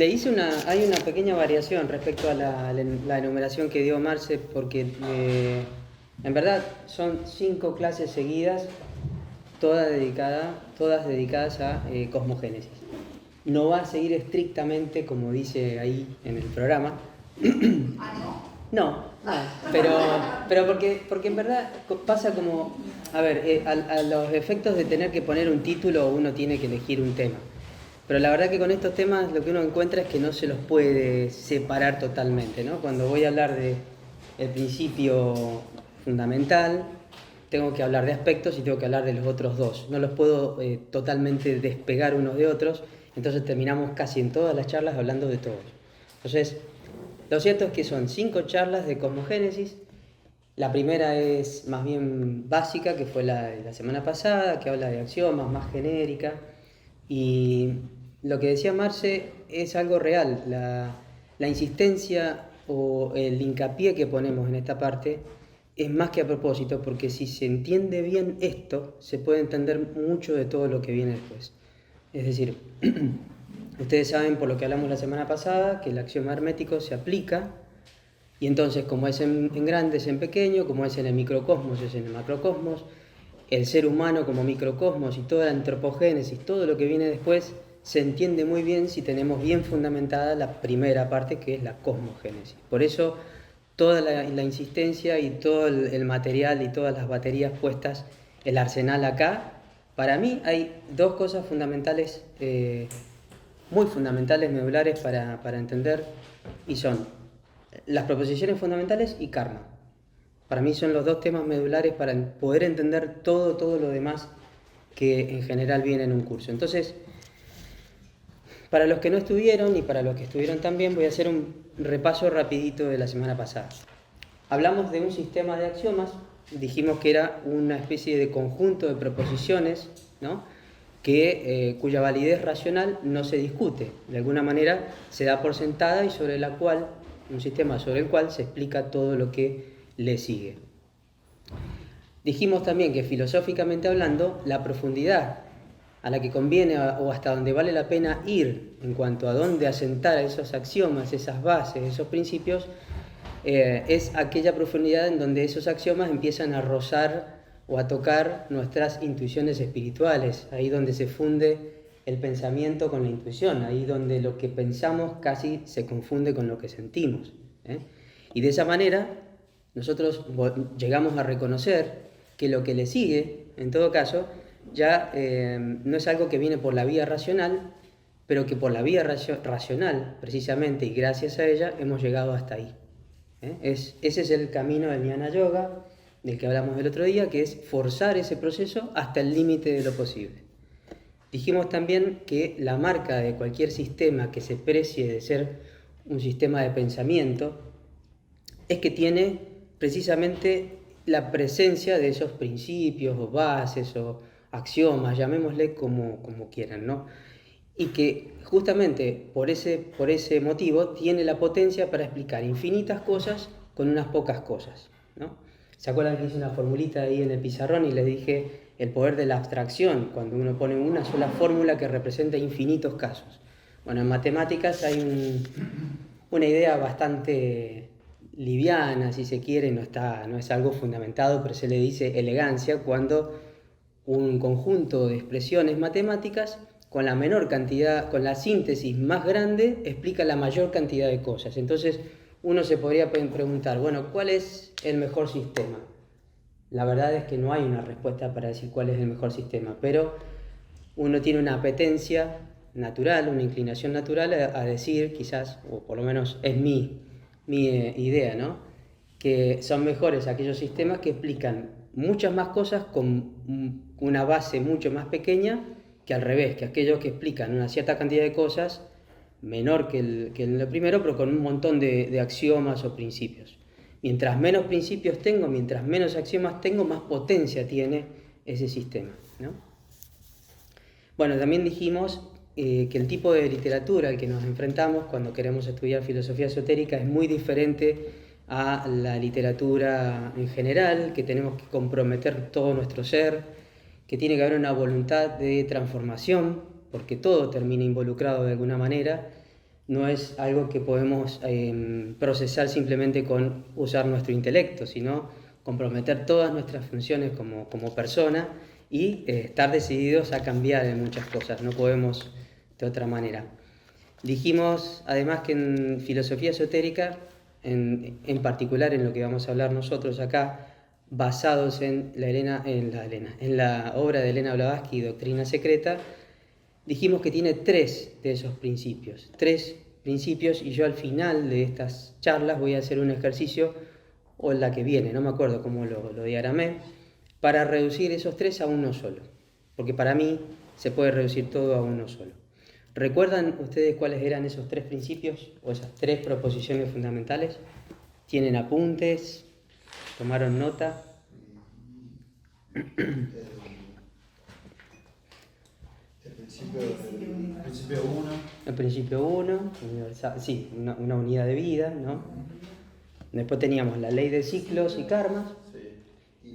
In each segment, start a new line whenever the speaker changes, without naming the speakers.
hay una pequeña variación respecto a la enumeración que dio Marce, porque en verdad son 5 clases seguidas, todas dedicadas a cosmogénesis. No va a seguir estrictamente como dice ahí en el programa. No, pero porque en verdad pasa como, a ver, a los efectos de tener que poner un título uno tiene que elegir un tema. Pero la verdad que con estos temas lo que uno encuentra es que no se los puede separar totalmente, ¿no? Cuando voy a hablar de el principio fundamental, tengo que hablar de aspectos y tengo que hablar de los otros dos. No los puedo totalmente despegar unos de otros, entonces terminamos casi en todas las charlas hablando de todos. Entonces, lo cierto es que son 5 charlas de cosmogénesis. La primera es más bien básica, que fue la de la semana pasada, que habla de axiomas, más genérica. Y lo que decía Marce es algo real. La insistencia o el hincapié que ponemos en esta parte es más que a propósito, porque si se entiende bien esto, se puede entender mucho de todo lo que viene después. Es decir, ustedes saben por lo que hablamos la semana pasada que el axioma hermético se aplica, y entonces como es en grande es en pequeño, como es en el microcosmos es en el macrocosmos, el ser humano como microcosmos y toda la antropogénesis, todo lo que viene después, se entiende muy bien si tenemos bien fundamentada la primera parte, que es la cosmogénesis. Por eso toda la insistencia y todo el material y todas las baterías puestas, el arsenal acá. Para mí hay 2 cosas fundamentales, muy fundamentales, medulares para entender, y son las proposiciones fundamentales y karma. Para mí son los 2 temas medulares para poder entender todo lo demás que en general viene en un curso. Entonces, para los que no estuvieron y para los que estuvieron también, voy a hacer un repaso rapidito de la semana pasada. Hablamos de un sistema de axiomas, dijimos que era una especie de conjunto de proposiciones, ¿no? Cuya validez racional no se discute, de alguna manera se da por sentada y sobre la cual, un sistema sobre el cual se explica todo lo que le sigue. Dijimos también que filosóficamente hablando, la profundidad a la que conviene o hasta donde vale la pena ir en cuanto a dónde asentar a esos axiomas, esas bases, esos principios, es aquella profundidad en donde esos axiomas empiezan a rozar o a tocar nuestras intuiciones espirituales, ahí donde se funde el pensamiento con la intuición, ahí donde lo que pensamos casi se confunde con lo que sentimos. Y de esa manera nosotros llegamos a reconocer que lo que le sigue, en todo caso, ya no es algo que viene por la vía racional, pero que por la vía racional, precisamente, y gracias a ella, hemos llegado hasta ahí. Ese es el camino del Jnana Yoga, del que hablamos el otro día, que es forzar ese proceso hasta el límite de lo posible. Dijimos también que la marca de cualquier sistema que se precie de ser un sistema de pensamiento es que tiene precisamente la presencia de esos principios o bases o axiomas, llamémosle como quieran, ¿no? Y que justamente por ese motivo tiene la potencia para explicar infinitas cosas con unas pocas cosas, ¿no? ¿Se acuerdan que hice una formulita ahí en el pizarrón y les dije el poder de la abstracción, cuando uno pone una sola fórmula que representa infinitos casos? Bueno, en matemáticas hay una idea bastante liviana, si se quiere, no es algo fundamentado, pero se le dice elegancia cuando un conjunto de expresiones matemáticas con la menor cantidad, con la síntesis más grande, explica la mayor cantidad de cosas. Entonces uno se podría preguntar, bueno, ¿cuál es el mejor sistema? La verdad es que no hay una respuesta para decir cuál es el mejor sistema, pero uno tiene una apetencia natural, una inclinación natural a decir, quizás, o por lo menos es mi idea, ¿no? Que son mejores aquellos sistemas que explican muchas más cosas con una base mucho más pequeña, que al revés, que aquellos que explican una cierta cantidad de cosas menor que el primero, pero con un montón de axiomas o principios. Mientras menos principios tengo, mientras menos axiomas tengo, más potencia tiene ese sistema, ¿no? Bueno, también dijimos que el tipo de literatura al que nos enfrentamos cuando queremos estudiar filosofía esotérica es muy diferente a la literatura en general, que tenemos que comprometer todo nuestro ser, que tiene que haber una voluntad de transformación, porque todo termina involucrado de alguna manera. no es algo que podemos procesar simplemente con usar nuestro intelecto, sino comprometer todas nuestras funciones como persona y estar decididos a cambiar en muchas cosas, no podemos de otra manera. Dijimos además que en filosofía esotérica, en particular en lo que vamos a hablar nosotros acá, basados en la obra de Elena Blavatsky, Doctrina Secreta, dijimos que tiene tres de esos principios, y yo al final de estas charlas voy a hacer un ejercicio, o la que viene, no me acuerdo cómo lo diagramé, para reducir esos tres a uno solo, porque para mí se puede reducir todo a uno solo. ¿Recuerdan ustedes cuáles eran esos tres principios o esas tres proposiciones fundamentales? ¿Tienen apuntes? ¿Tomaron nota?
El principio 1.
El principio 1, universal, sí, una unidad de vida, ¿no? Después teníamos la ley de ciclos y karmas.
Sí.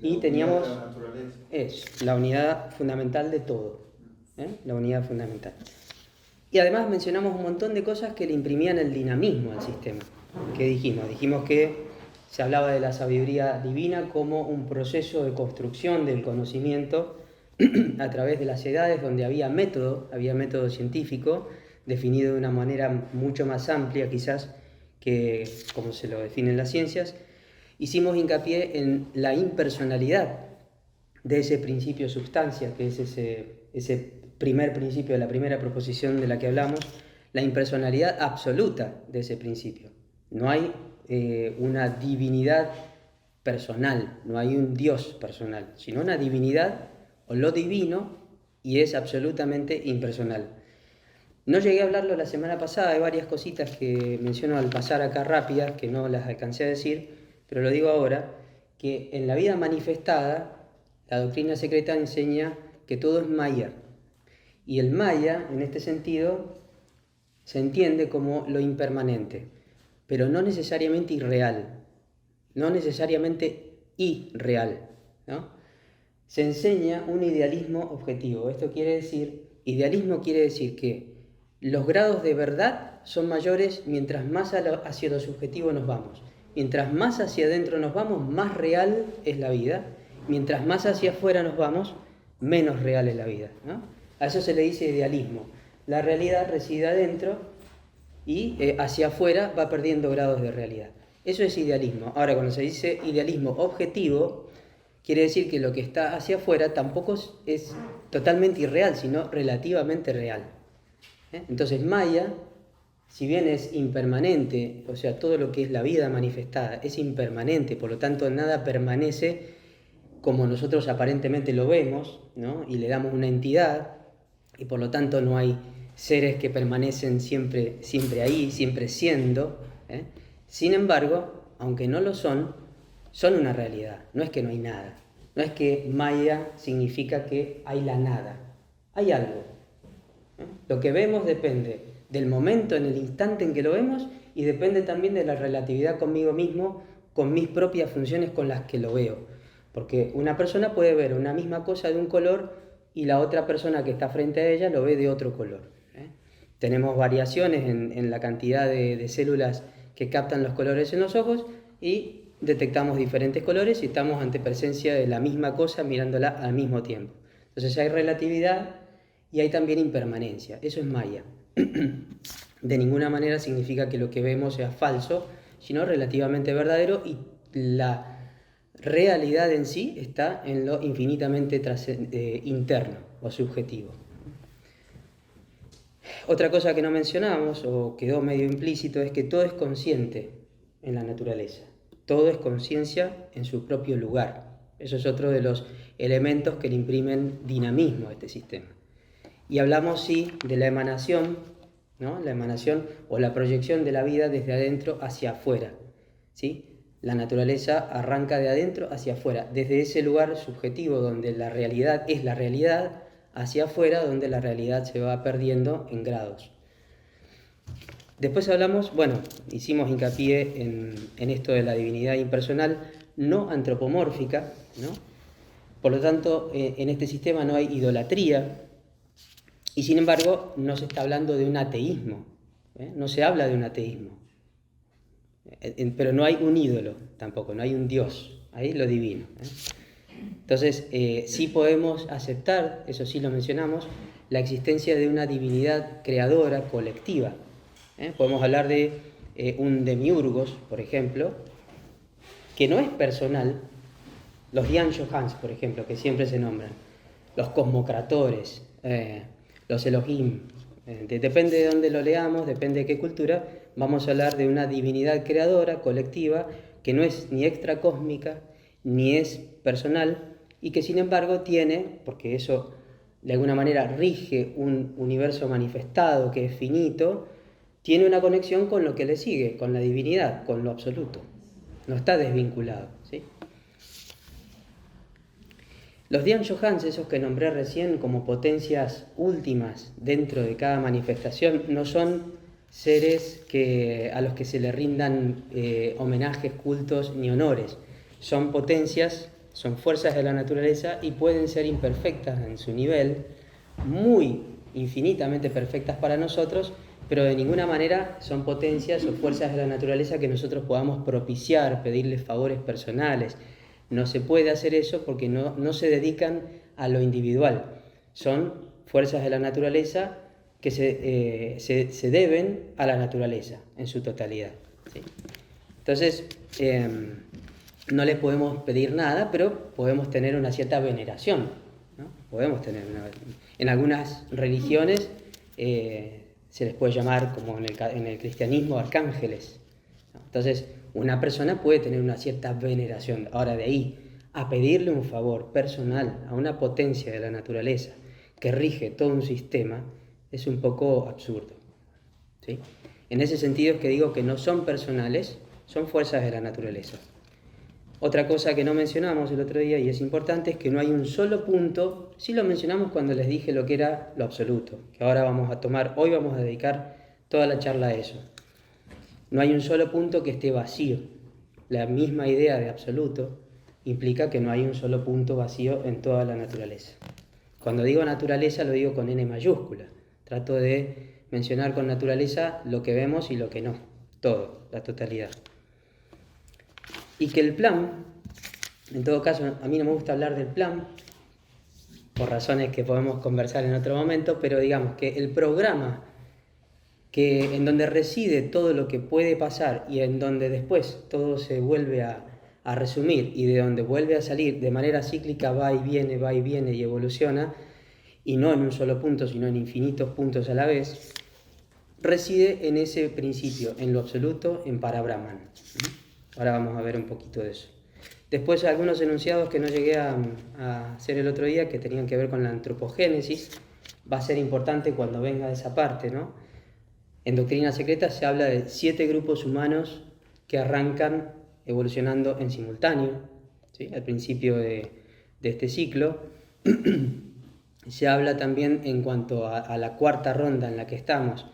Y teníamos
la naturaleza.
la unidad fundamental de todo. La unidad fundamental. Y además mencionamos un montón de cosas que le imprimían el dinamismo al sistema. ¿Qué dijimos? Dijimos que se hablaba de la sabiduría divina como un proceso de construcción del conocimiento a través de las edades, donde había método científico definido de una manera mucho más amplia quizás que como se lo definen las ciencias. Hicimos hincapié en la impersonalidad de ese principio sustancia, que es ese primer principio de la primera proposición de la que hablamos, la impersonalidad absoluta de ese principio. No hay una divinidad personal, no hay un Dios personal, sino una divinidad o lo divino, y es absolutamente impersonal. No llegué a hablarlo la semana pasada, hay varias cositas que menciono al pasar acá rápidas que no las alcancé a decir, pero lo digo ahora, que en la vida manifestada, la doctrina secreta enseña que todo es Maya. Y el Maya, en este sentido, se entiende como lo impermanente, pero no necesariamente irreal, no necesariamente irreal, ¿no? Se enseña un idealismo objetivo. Idealismo quiere decir que los grados de verdad son mayores mientras más hacia lo subjetivo nos vamos. Mientras más hacia adentro nos vamos, más real es la vida. Mientras más hacia afuera nos vamos, menos real es la vida, ¿no? A eso se le dice idealismo. La realidad reside adentro y hacia afuera va perdiendo grados de realidad. Eso es idealismo. Ahora, cuando se dice idealismo objetivo, quiere decir que lo que está hacia afuera tampoco es totalmente irreal, sino relativamente real. Entonces, Maya, si bien es impermanente, o sea, todo lo que es la vida manifestada es impermanente, por lo tanto nada permanece como nosotros aparentemente lo vemos, ¿no? Y le damos una entidad, y por lo tanto no hay seres que permanecen siempre ahí, siempre siendo. Sin embargo, aunque no lo son una realidad. No es que no hay nada. No es que Maya significa que hay la nada. Hay algo. Lo que vemos depende del momento, en el instante en que lo vemos, y depende también de la relatividad conmigo mismo, con mis propias funciones con las que lo veo. Porque una persona puede ver una misma cosa de un color y la otra persona que está frente a ella lo ve de otro color. Tenemos variaciones en la cantidad de células que captan los colores en los ojos y detectamos diferentes colores y estamos ante presencia de la misma cosa mirándola al mismo tiempo. Entonces hay relatividad y hay también impermanencia. Eso es Maya. De ninguna manera significa que lo que vemos sea falso, sino relativamente verdadero, y la realidad en sí está en lo infinitamente interno o subjetivo. Otra cosa que no mencionamos o quedó medio implícito es que todo es consciente en la naturaleza. Todo es conciencia en su propio lugar. Eso es otro de los elementos que le imprimen dinamismo a este sistema. Y hablamos, sí, de la emanación, ¿no? La emanación o la proyección de la vida desde adentro hacia afuera, ¿sí? La naturaleza arranca de adentro hacia afuera, desde ese lugar subjetivo donde la realidad es la realidad, hacia afuera donde la realidad se va perdiendo en grados. Después hablamos, hicimos hincapié en esto de la divinidad impersonal, no antropomórfica, ¿no? Por lo tanto, en este sistema no hay idolatría, y sin embargo no se está hablando de un ateísmo, No se habla de un ateísmo. Pero no hay un ídolo tampoco, no hay un Dios, ahí lo divino. Entonces, sí podemos aceptar, eso sí lo mencionamos, la existencia de una divinidad creadora colectiva. Podemos hablar de un demiurgos, por ejemplo, que no es personal. Los Dian Johans, por ejemplo, que siempre se nombran, los cosmocratores, los Elohim, depende de dónde lo leamos, depende de qué cultura, vamos a hablar de una divinidad creadora, colectiva, que no es ni extracósmica, ni es personal, y que sin embargo tiene, porque eso de alguna manera rige un universo manifestado que es finito, tiene una conexión con lo que le sigue, con la divinidad, con lo absoluto. No está desvinculado, ¿sí? Los Dian Johans, esos que nombré recién como potencias últimas dentro de cada manifestación, no son seres a los que se le rindan homenajes, cultos ni honores. Son potencias, son fuerzas de la naturaleza y pueden ser imperfectas en su nivel, muy infinitamente perfectas para nosotros, pero de ninguna manera son potencias o fuerzas de la naturaleza que nosotros podamos propiciar, pedirles favores personales. No se puede hacer eso porque no se dedican a lo individual. Son fuerzas de la naturaleza que se deben a la naturaleza en su totalidad, ¿sí? Entonces, no les podemos pedir nada, pero podemos tener una cierta veneración, ¿no? En algunas religiones se les puede llamar, como en el cristianismo, arcángeles, ¿no? Entonces, una persona puede tener una cierta veneración. Ahora, de ahí a pedirle un favor personal a una potencia de la naturaleza que rige todo un sistema, es un poco absurdo, ¿sí? En ese sentido es que digo que no son personales, son fuerzas de la naturaleza. Otra cosa que no mencionamos el otro día y es importante es que no hay un solo punto, sí lo mencionamos cuando les dije lo que era lo absoluto, que ahora hoy vamos a dedicar toda la charla a eso. No hay un solo punto que esté vacío. La misma idea de absoluto implica que no hay un solo punto vacío en toda la naturaleza. Cuando digo naturaleza lo digo con N mayúscula. Trato de mencionar con naturaleza lo que vemos y lo que no. Todo, la totalidad. Y que el plan, en todo caso, a mí no me gusta hablar del plan, por razones que podemos conversar en otro momento, pero digamos que el programa en donde reside todo lo que puede pasar y en donde después todo se vuelve a resumir y de donde vuelve a salir de manera cíclica, va y viene y evoluciona, y no en un solo punto, sino en infinitos puntos a la vez, reside en ese principio, en lo absoluto, en Parabrahman. Ahora vamos a ver un poquito de eso. Después algunos enunciados que no llegué a hacer el otro día, que tenían que ver con la antropogénesis, va a ser importante cuando venga esa parte, ¿no? En Doctrina Secreta se habla de 7 grupos humanos que arrancan evolucionando en simultáneo, ¿sí? Al principio de este ciclo. Se habla también en cuanto a la cuarta ronda en la que estamos,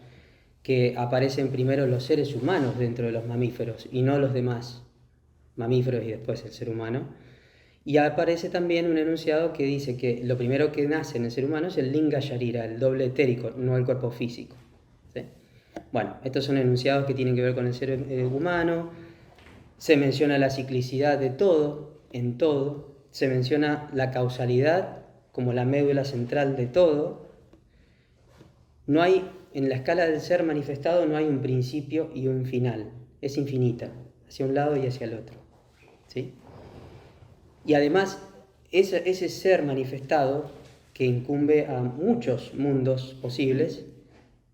que aparecen primero los seres humanos dentro de los mamíferos y no los demás mamíferos y después el ser humano. Y aparece también un enunciado que dice que lo primero que nace en el ser humano es el linga sharira, el doble etérico, no el cuerpo físico, ¿sí? Bueno, estos son enunciados que tienen que ver con el ser humano. Se menciona la ciclicidad de todo, en todo. Se menciona la causalidad como la médula central de todo. No hay, en la escala del ser manifestado, no hay un principio y un final. Es infinita, hacia un lado y hacia el otro, ¿sí? Y además, ese ser manifestado, que incumbe a muchos mundos posibles,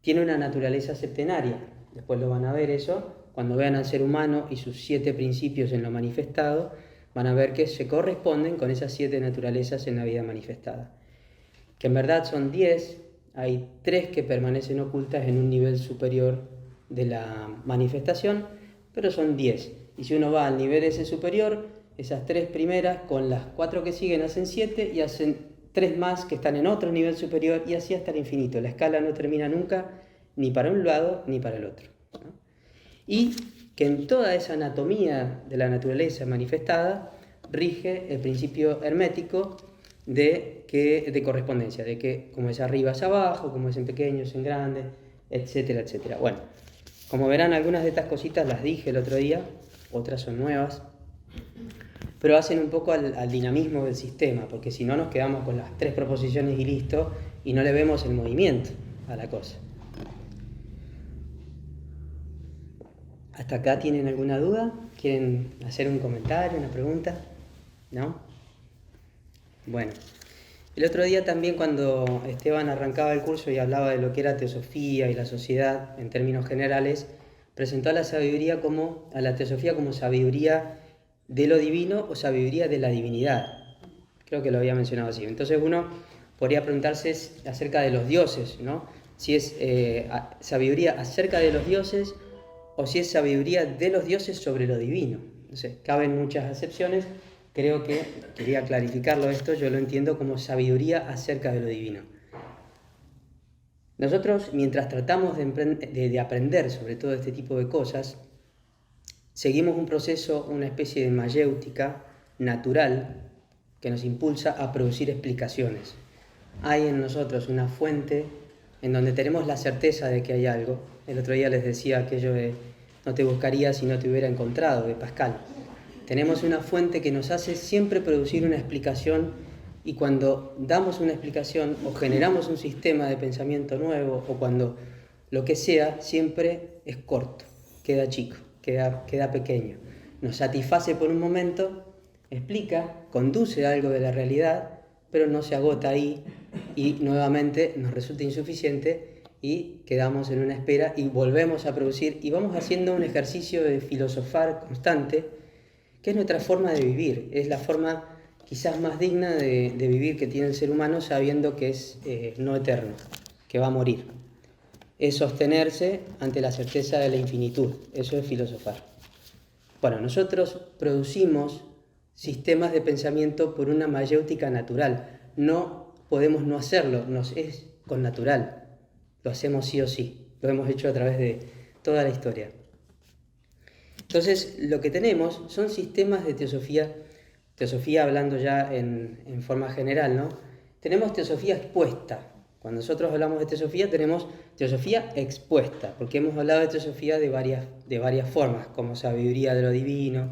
tiene una naturaleza septenaria. Después lo van a ver eso. Cuando vean al ser humano y sus 7 principios en lo manifestado, van a ver que se corresponden con esas 7 naturalezas en la vida manifestada. Que en verdad son 10, hay 3 que permanecen ocultas en un nivel superior de la manifestación, pero son 10. Y si uno va al nivel ese superior, esas 3 primeras con las 4 que siguen hacen 7 y hacen 3 más que están en otro nivel superior y así hasta el infinito. La escala no termina nunca, ni para un lado ni para el otro, ¿no? Y que en toda esa anatomía de la naturaleza manifestada rige el principio hermético de correspondencia, de que como es arriba es abajo, como es en pequeño es en grande, etcétera, etcétera. Bueno, como verán, algunas de estas cositas las dije el otro día, otras son nuevas, pero hacen un poco al dinamismo del sistema, porque si no nos quedamos con las 3 proposiciones y listo, y no le vemos el movimiento a la cosa. ¿Hasta acá tienen alguna duda? ¿Quieren hacer un comentario, una pregunta? ¿No? Bueno, el otro día también cuando Esteban arrancaba el curso y hablaba de lo que era teosofía y la sociedad en términos generales, presentó a la teosofía como sabiduría de lo divino o sabiduría de la divinidad. Creo que lo había mencionado así. Entonces uno podría preguntarse acerca de los dioses, ¿no? Si es sabiduría acerca de los dioses o si es sabiduría de los dioses sobre lo divino. No sé, caben muchas acepciones. Creo que quería clarificarlo esto, yo lo entiendo como sabiduría acerca de lo divino. Nosotros, mientras tratamos de aprender sobre todo este tipo de cosas, seguimos un proceso, una especie de mayéutica natural que nos impulsa a producir explicaciones. Hay en nosotros una fuente en donde tenemos la certeza de que hay algo. El otro día les decía aquello de no te buscaría si no te hubiera encontrado, de Pascal. Tenemos una fuente que nos hace siempre producir una explicación, y cuando damos una explicación o generamos un sistema de pensamiento nuevo o cuando lo que sea, siempre es corto, queda chico, queda pequeño. Nos satisface por un momento, explica, conduce a algo de la realidad, pero no se agota ahí y nuevamente nos resulta insuficiente y quedamos en una espera y volvemos a producir y vamos haciendo un ejercicio de filosofar constante, que es nuestra forma de vivir, es la forma quizás más digna de vivir que tiene el ser humano, sabiendo que es no eterno, que va a morir. Es sostenerse ante la certeza de la infinitud, eso es filosofar. Bueno, nosotros producimos sistemas de pensamiento por una mayéutica natural, no podemos no hacerlo, nos es con natural, lo hacemos sí o sí, lo hemos hecho a través de toda la historia. Entonces, lo que tenemos son sistemas de teosofía hablando ya en forma general, ¿no? Tenemos teosofía expuesta. Cuando nosotros hablamos de teosofía, tenemos teosofía expuesta, porque hemos hablado de teosofía de varias formas, como sabiduría de lo divino.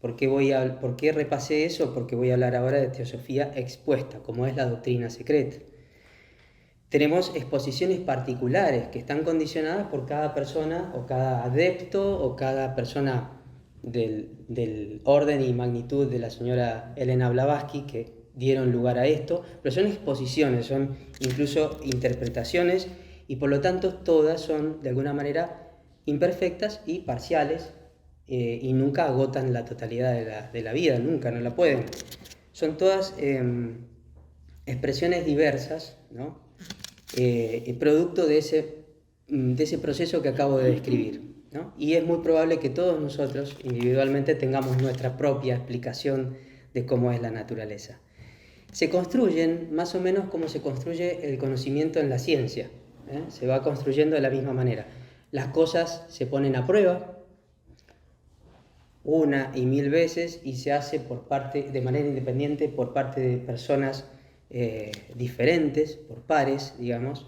¿Por qué repasé eso? Porque voy a hablar ahora de teosofía expuesta, como es la doctrina secreta. Tenemos exposiciones particulares que están condicionadas por cada persona o cada adepto o cada persona del orden y magnitud de la señora Elena Blavatsky que dieron lugar a esto, pero son exposiciones, son incluso interpretaciones y por lo tanto todas son de alguna manera imperfectas y parciales y nunca agotan la totalidad de la vida, nunca, no la pueden. Son todas expresiones diversas, ¿no? Producto de ese proceso que acabo de describir, ¿no? Y es muy probable que todos nosotros individualmente tengamos nuestra propia explicación de cómo es la naturaleza. Se construyen más o menos como se construye el conocimiento en la ciencia, ¿eh? Se va construyendo de la misma manera. Las cosas se ponen a prueba una y mil veces y se hace de manera independiente por parte de personas diferentes, por pares, digamos,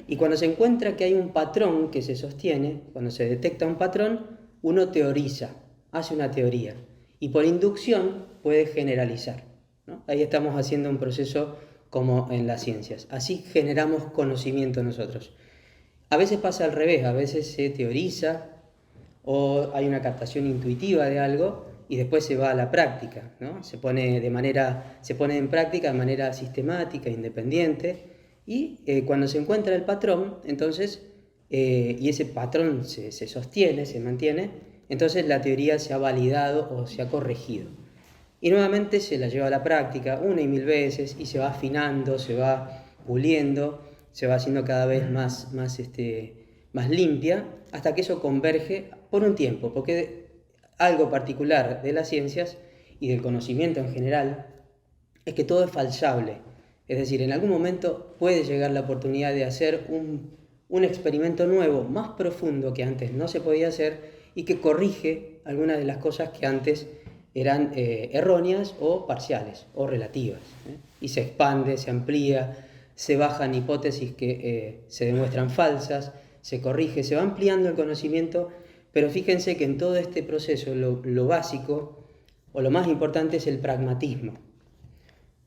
y cuando se encuentra que hay un patrón que se sostiene, cuando se detecta un patrón, uno teoriza, hace una teoría, y por inducción puede generalizar, ¿no? Ahí estamos haciendo un proceso como en las ciencias, así generamos conocimiento nosotros. A veces pasa al revés, a veces se teoriza o hay una captación intuitiva de algo, y después se va a la práctica, ¿no? Se pone en práctica de manera sistemática, independiente, y cuando se encuentra el patrón, entonces, y ese patrón se sostiene, se mantiene, entonces la teoría se ha validado o se ha corregido. Y nuevamente se la lleva a la práctica una y mil veces, y se va afinando, se va puliendo, se va haciendo cada vez más limpia, hasta que eso converge por un tiempo, porque algo particular de las ciencias y del conocimiento en general es que todo es falsable. Es decir, en algún momento puede llegar la oportunidad de hacer un experimento nuevo, más profundo que antes no se podía hacer y que corrige algunas de las cosas que antes eran erróneas o parciales o relativas, ¿eh? Y se expande, se amplía, se bajan hipótesis que se demuestran falsas, se corrige, se va ampliando el conocimiento, pero fíjense que en todo este proceso lo básico o lo más importante es el pragmatismo.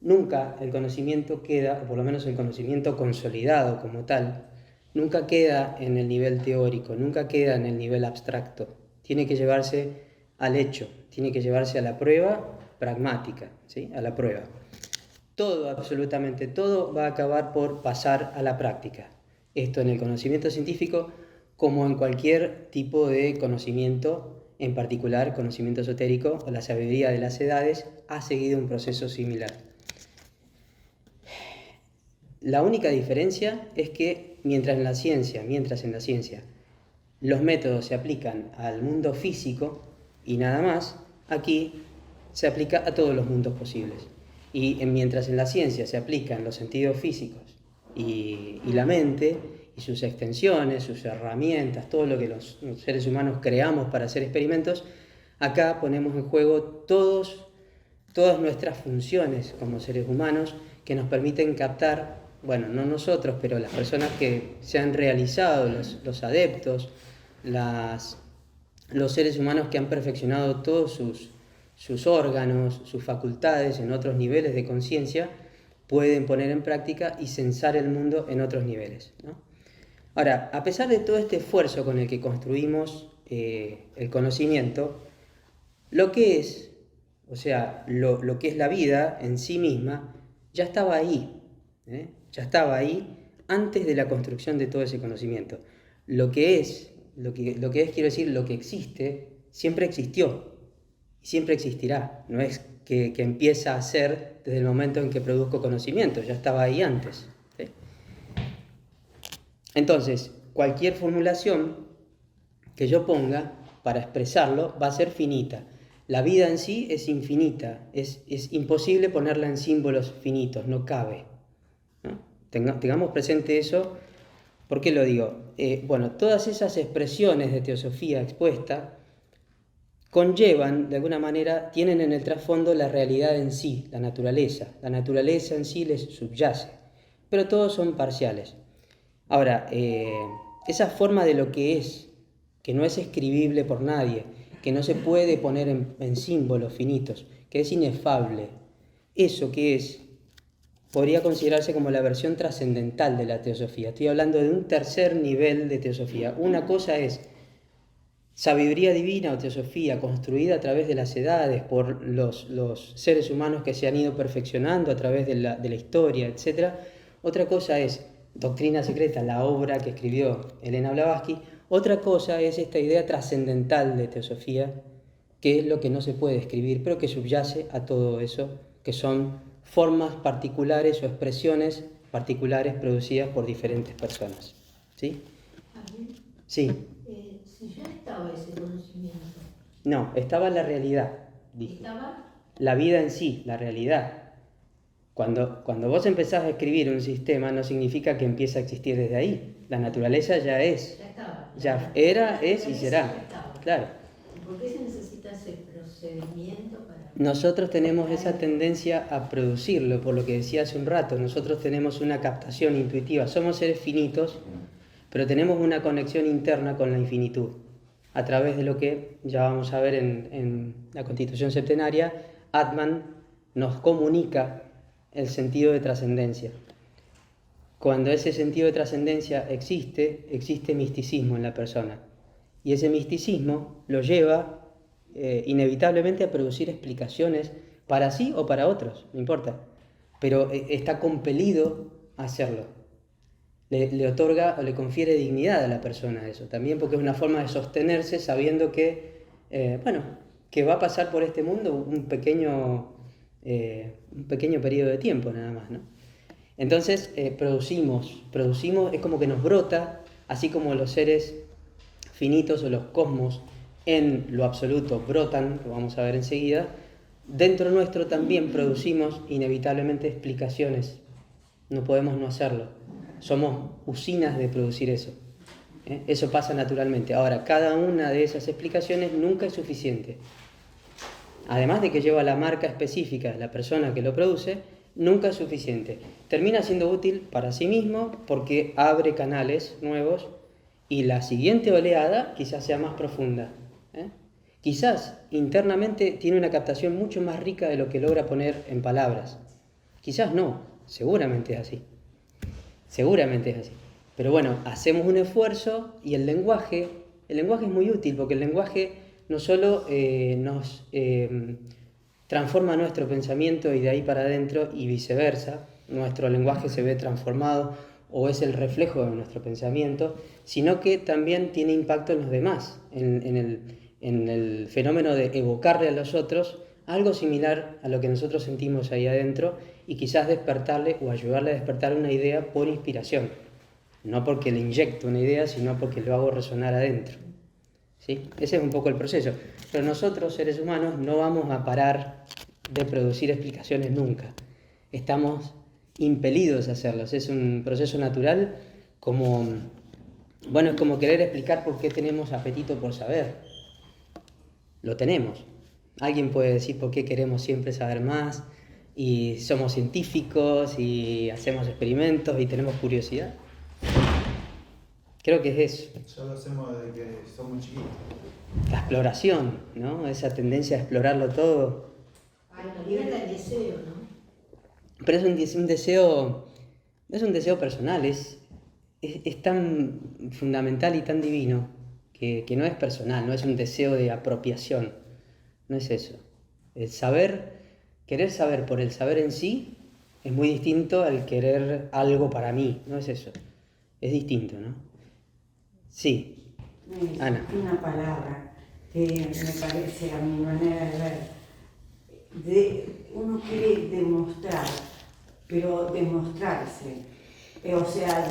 Nunca el conocimiento queda, o por lo menos el conocimiento consolidado como tal, nunca queda en el nivel teórico, nunca queda en el nivel abstracto. Tiene que llevarse al hecho, tiene que llevarse a la prueba pragmática, ¿sí? A la prueba. Todo, absolutamente todo, va a acabar por pasar a la práctica. Esto en el conocimiento científico como en cualquier tipo de conocimiento, en particular conocimiento esotérico o la sabiduría de las edades, ha seguido un proceso similar. La única diferencia es que mientras en la ciencia los métodos se aplican al mundo físico y nada más, aquí se aplica a todos los mundos posibles. Y mientras en la ciencia se aplican los sentidos físicos y la mente y sus extensiones, sus herramientas, todo lo que los seres humanos creamos para hacer experimentos, acá ponemos en juego todas nuestras funciones como seres humanos que nos permiten captar, bueno, no nosotros, pero las personas que se han realizado, los adeptos, los seres humanos que han perfeccionado todos sus órganos, sus facultades en otros niveles de conciencia, pueden poner en práctica y censar el mundo en otros niveles, ¿no? Ahora, a pesar de todo este esfuerzo con el que construimos el conocimiento, lo que es, o sea, lo que es la vida en sí misma, ya estaba ahí, ya estaba ahí antes de la construcción de todo ese conocimiento. Lo que es, quiero decir, lo que existe, siempre existió y siempre existirá. No es que empieza a ser desde el momento en que produzco conocimiento, ya estaba ahí antes, ¿sí? Entonces, cualquier formulación que yo ponga para expresarlo va a ser finita. La vida en sí es infinita, es imposible ponerla en símbolos finitos, no cabe, ¿no? Tengamos presente eso. ¿Por qué lo digo? Bueno, todas esas expresiones de teosofía expuesta conllevan, de alguna manera, tienen en el trasfondo la realidad en sí, la naturaleza. La naturaleza en sí les subyace, pero todos son parciales. Ahora, esa forma de lo que es, que no es escribible por nadie, que no se puede poner en símbolos finitos, que es inefable, eso que es, podría considerarse como la versión trascendental de la teosofía. Estoy hablando de un tercer nivel de teosofía. Una cosa es sabiduría divina o teosofía construida a través de las edades por los seres humanos que se han ido perfeccionando a través de la historia, etc. Otra cosa es Doctrina Secreta, la obra que escribió Elena Blavatsky. Otra cosa es esta idea trascendental de teosofía, que es lo que no se puede escribir, pero que subyace a todo eso, que son formas particulares o expresiones particulares producidas por diferentes personas. ¿Sí? Sí.
Si ya estaba ese conocimiento.
No, estaba la realidad, dije.
¿Estaba?
La vida en sí, la realidad. Cuando vos empezás a escribir un sistema, no significa que empiece a existir desde ahí. La naturaleza ya es.
Ya estaba.
Ya era, es y será.
Ya estaba.
Claro.
¿Y por qué se necesita ese procedimiento para...?
Nosotros tenemos esa tendencia a producirlo, por lo que decía hace un rato. Nosotros tenemos una captación intuitiva. Somos seres finitos, pero tenemos una conexión interna con la infinitud. A través de lo que ya vamos a ver en la Constitución Septenaria, Atman nos comunica el sentido de trascendencia. Cuando ese sentido de trascendencia existe misticismo en la persona. Y ese misticismo lo lleva inevitablemente a producir explicaciones para sí o para otros, no importa. Pero está compelido a hacerlo. Le otorga o le confiere dignidad a la persona eso. También porque es una forma de sostenerse sabiendo que, que va a pasar por este mundo un pequeño periodo de tiempo nada más, ¿no? Entonces producimos, es como que nos brota, así como los seres finitos o los cosmos en lo absoluto brotan, lo vamos a ver enseguida, dentro nuestro también producimos inevitablemente explicaciones, no podemos no hacerlo, somos usinas de producir eso, eso pasa naturalmente. Ahora, cada una de esas explicaciones nunca es suficiente. Además de que lleva la marca específica de la persona que lo produce, nunca es suficiente. Termina siendo útil para sí mismo porque abre canales nuevos y la siguiente oleada quizás sea más profunda. Quizás internamente tiene una captación mucho más rica de lo que logra poner en palabras. Quizás no, seguramente es así. Seguramente es así. Pero bueno, hacemos un esfuerzo y el lenguaje es muy útil porque el lenguaje no solo nos transforma nuestro pensamiento y de ahí para adentro y viceversa, nuestro lenguaje se ve transformado o es el reflejo de nuestro pensamiento, sino que también tiene impacto en los demás, en el fenómeno de evocarle a los otros algo similar a lo que nosotros sentimos ahí adentro y quizás despertarle o ayudarle a despertar una idea por inspiración. No porque le inyecto una idea, sino porque lo hago resonar adentro. ¿Sí? Ese es un poco el proceso. Pero nosotros, seres humanos, no vamos a parar de producir explicaciones nunca. Estamos impelidos a hacerlos. Es un proceso natural como, bueno, es como querer explicar por qué tenemos apetito por saber. Lo tenemos. Alguien puede decir por qué queremos siempre saber más y somos científicos y hacemos experimentos y tenemos curiosidad. Creo que es eso.
Ya lo hacemos desde que somos chiquitos.
La exploración, ¿no? Esa tendencia a explorarlo todo.
Bueno, viene el deseo, ¿no?
Pero es un deseo, no es un deseo personal, es tan fundamental y tan divino que no es personal, no es un deseo de apropiación, no es eso. El saber, querer saber por el saber en sí es muy distinto al querer algo para mí, no es eso, es distinto, ¿no? Sí, Ana.
Una palabra que me parece a mi manera de ver, uno quiere demostrar, pero demostrarse, o sea,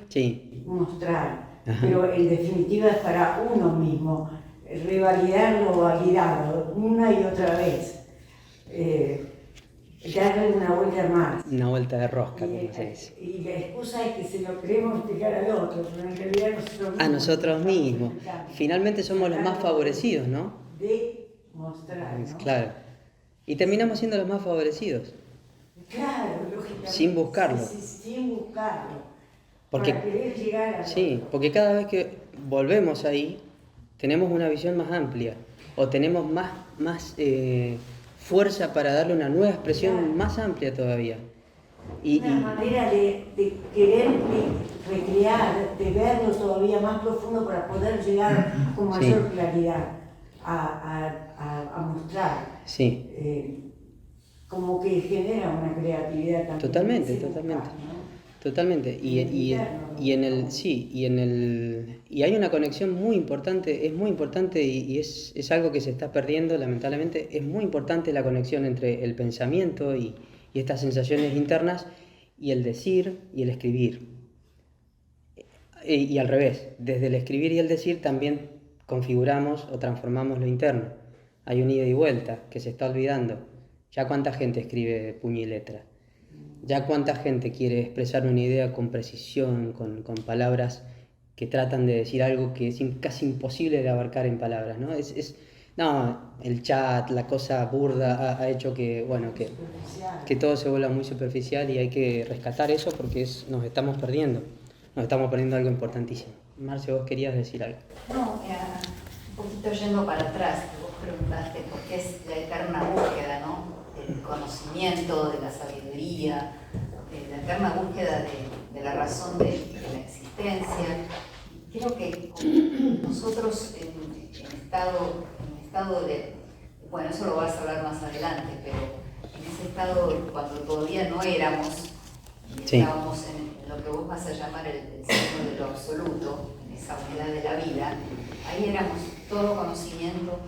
Sí.
mostrar,
Ajá.
pero en definitiva es para uno mismo, revalidarlo o validarlo una y otra vez, darle una vuelta más.
Una vuelta de rosca, como se dice.
Y la excusa es que se lo queremos explicar al otro, pero en realidad
A nosotros mismos. Finalmente somos los más favorecidos, ¿no?
De mostrar, ¿no?
Claro. Y terminamos siendo los más favorecidos.
Claro, lógicamente.
Sin buscarlo.
Sí, sin buscarlo.
Porque,
para querer llegar a...
sí, porque cada vez que volvemos ahí, tenemos una visión más amplia. O tenemos más fuerza para darle una nueva expresión
Claro.
más amplia todavía.
Una manera de querer recrear, de verlo todavía más profundo para poder llegar con mayor
Sí.
claridad a mostrar.
Sí,
Como que genera una creatividad también.
Totalmente,
sin
totalmente.
buscar, ¿no?
totalmente. Y hay una conexión muy importante, es muy importante y es algo que se está perdiendo, lamentablemente. Es muy importante la conexión entre el pensamiento y estas sensaciones internas y el decir y el escribir. Y al revés, desde el escribir y el decir también configuramos o transformamos lo interno. Hay un ida y vuelta que se está olvidando. Ya cuánta gente escribe puño y letra. Ya cuánta gente quiere expresar una idea con precisión, con palabras que tratan de decir algo que es casi imposible de abarcar en palabras, ¿no? No, el chat, la cosa burda ha hecho que, bueno, que todo se vuelva muy superficial y hay que rescatar eso porque nos estamos perdiendo algo importantísimo. Marce, vos querías decir algo.
No, un poquito yendo para atrás, que vos preguntaste por qué es la eterna búsqueda, ¿no? Del conocimiento, de la sabiduría, de la eterna búsqueda de la razón de la existencia. Creo que nosotros en estado de, bueno, eso lo vas a hablar más adelante, pero en ese estado cuando todavía no éramos, y
Sí.
estábamos en lo que vos vas a llamar el signo de lo absoluto, en esa unidad de la vida, ahí éramos todo conocimiento,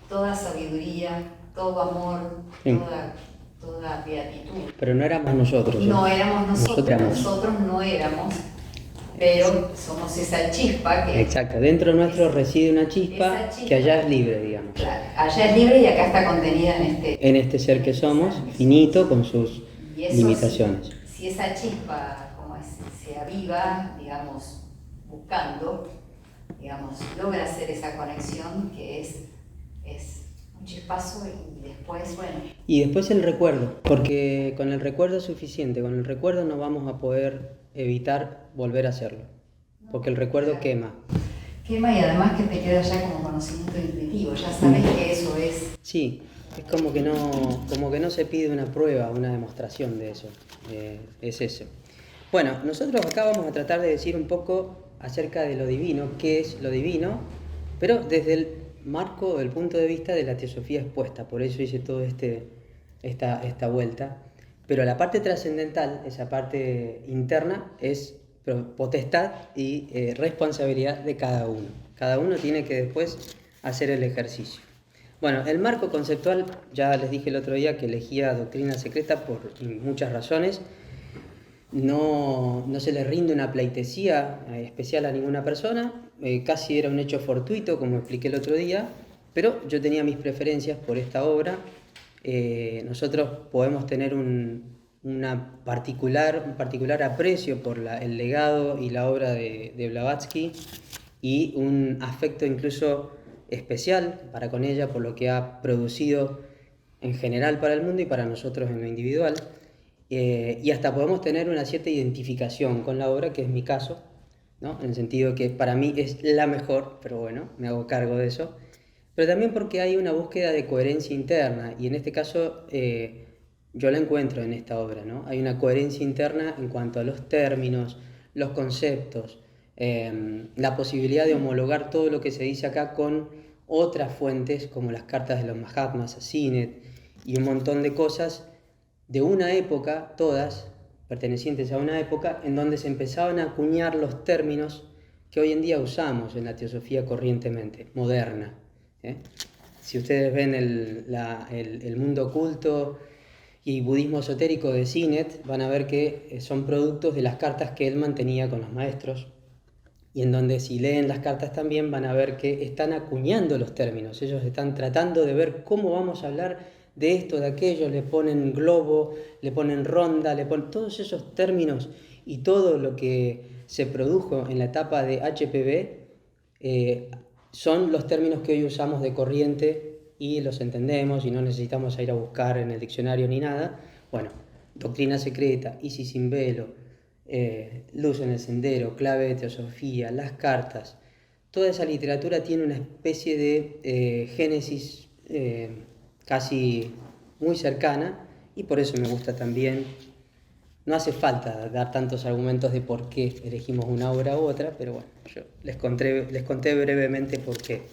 toda sabiduría, todo amor,
Sí.
toda beatitud.
Pero no éramos nosotros.
No éramos nosotros,
éramos.
nosotros no éramos, pero somos esa chispa que...
Exacto, dentro nuestro reside una chispa
Esa chispa.
que allá es libre, digamos.
Claro, allá es libre y acá está contenida
En este ser que somos, finito, con sus
Y eso,
limitaciones.
Si esa chispa se aviva, digamos, buscando, digamos, logra hacer esa conexión que es un chispazo y después, bueno.
Y después el recuerdo, porque con el recuerdo es suficiente, con el recuerdo no vamos a poder evitar volver a hacerlo. porque el recuerdo quema.
Quema y además que te queda ya como conocimiento intuitivo, ya sabes que eso es.
Sí, es como que no se pide una prueba, una demostración de eso, es eso. Bueno, nosotros acá vamos a tratar de decir un poco acerca de lo divino, qué es lo divino, pero desde el marco, el punto de vista de la teosofía expuesta, por eso hice toda esta vuelta. Pero la parte trascendental, esa parte interna, es potestad y responsabilidad de cada uno. Cada uno tiene que después hacer el ejercicio. Bueno, el marco conceptual, ya les dije el otro día que elegía Doctrina Secreta por muchas razones. No se le rinde una pleitesía especial a ninguna persona, casi era un hecho fortuito, como expliqué el otro día, pero yo tenía mis preferencias por esta obra. Nosotros podemos tener un particular aprecio por el legado y la obra de Blavatsky y un afecto incluso especial para con ella por lo que ha producido en general para el mundo y para nosotros en lo individual. Y hasta podemos tener una cierta identificación con la obra, que es mi caso, ¿no? En el sentido que para mí es la mejor, pero bueno, me hago cargo de eso. Pero también porque hay una búsqueda de coherencia interna, y en este caso yo la encuentro en esta obra, ¿no? Hay una coherencia interna en cuanto a los términos, los conceptos, la posibilidad de homologar todo lo que se dice acá con otras fuentes, como las cartas de los Mahatmas a Sinet, y un montón de cosas de una época, todas pertenecientes a una época en donde se empezaban a acuñar los términos que hoy en día usamos en la teosofía corrientemente, moderna. Si ustedes ven el mundo oculto y budismo esotérico de Sinet, van a ver que son productos de las cartas que él mantenía con los maestros, y en donde si leen las cartas también van a ver que están acuñando los términos. Ellos están tratando de ver cómo vamos a hablar de esto, de aquello, le ponen globo, le ponen ronda, le ponen todos esos términos, y todo lo que se produjo en la etapa de HPB son los términos que hoy usamos de corriente y los entendemos y no necesitamos ir a buscar en el diccionario ni nada. Bueno, Doctrina Secreta, Isis sin velo, Luz en el sendero, Clave de teosofía, las cartas, toda esa literatura tiene una especie de génesis casi muy cercana, y por eso me gusta también. No hace falta dar tantos argumentos de por qué elegimos una obra u otra, pero bueno, yo les conté brevemente por qué.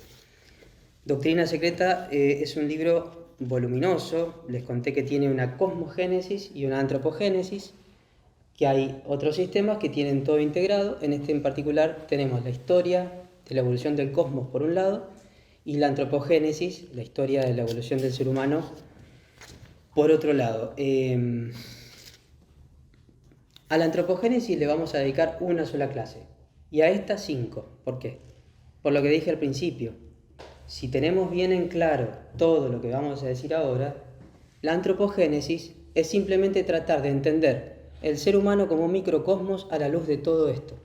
Doctrina Secreta es un libro voluminoso. Les conté que tiene una cosmogénesis y una antropogénesis, que hay otros sistemas que tienen todo integrado. En este en particular tenemos la historia de la evolución del cosmos por un lado, y la antropogénesis, la historia de la evolución del ser humano, por otro lado. A la antropogénesis le vamos a dedicar una sola clase, y a esta 5. ¿Por qué? Por lo que dije al principio. Si tenemos bien en claro todo lo que vamos a decir ahora, la antropogénesis es simplemente tratar de entender el ser humano como microcosmos a la luz de todo esto,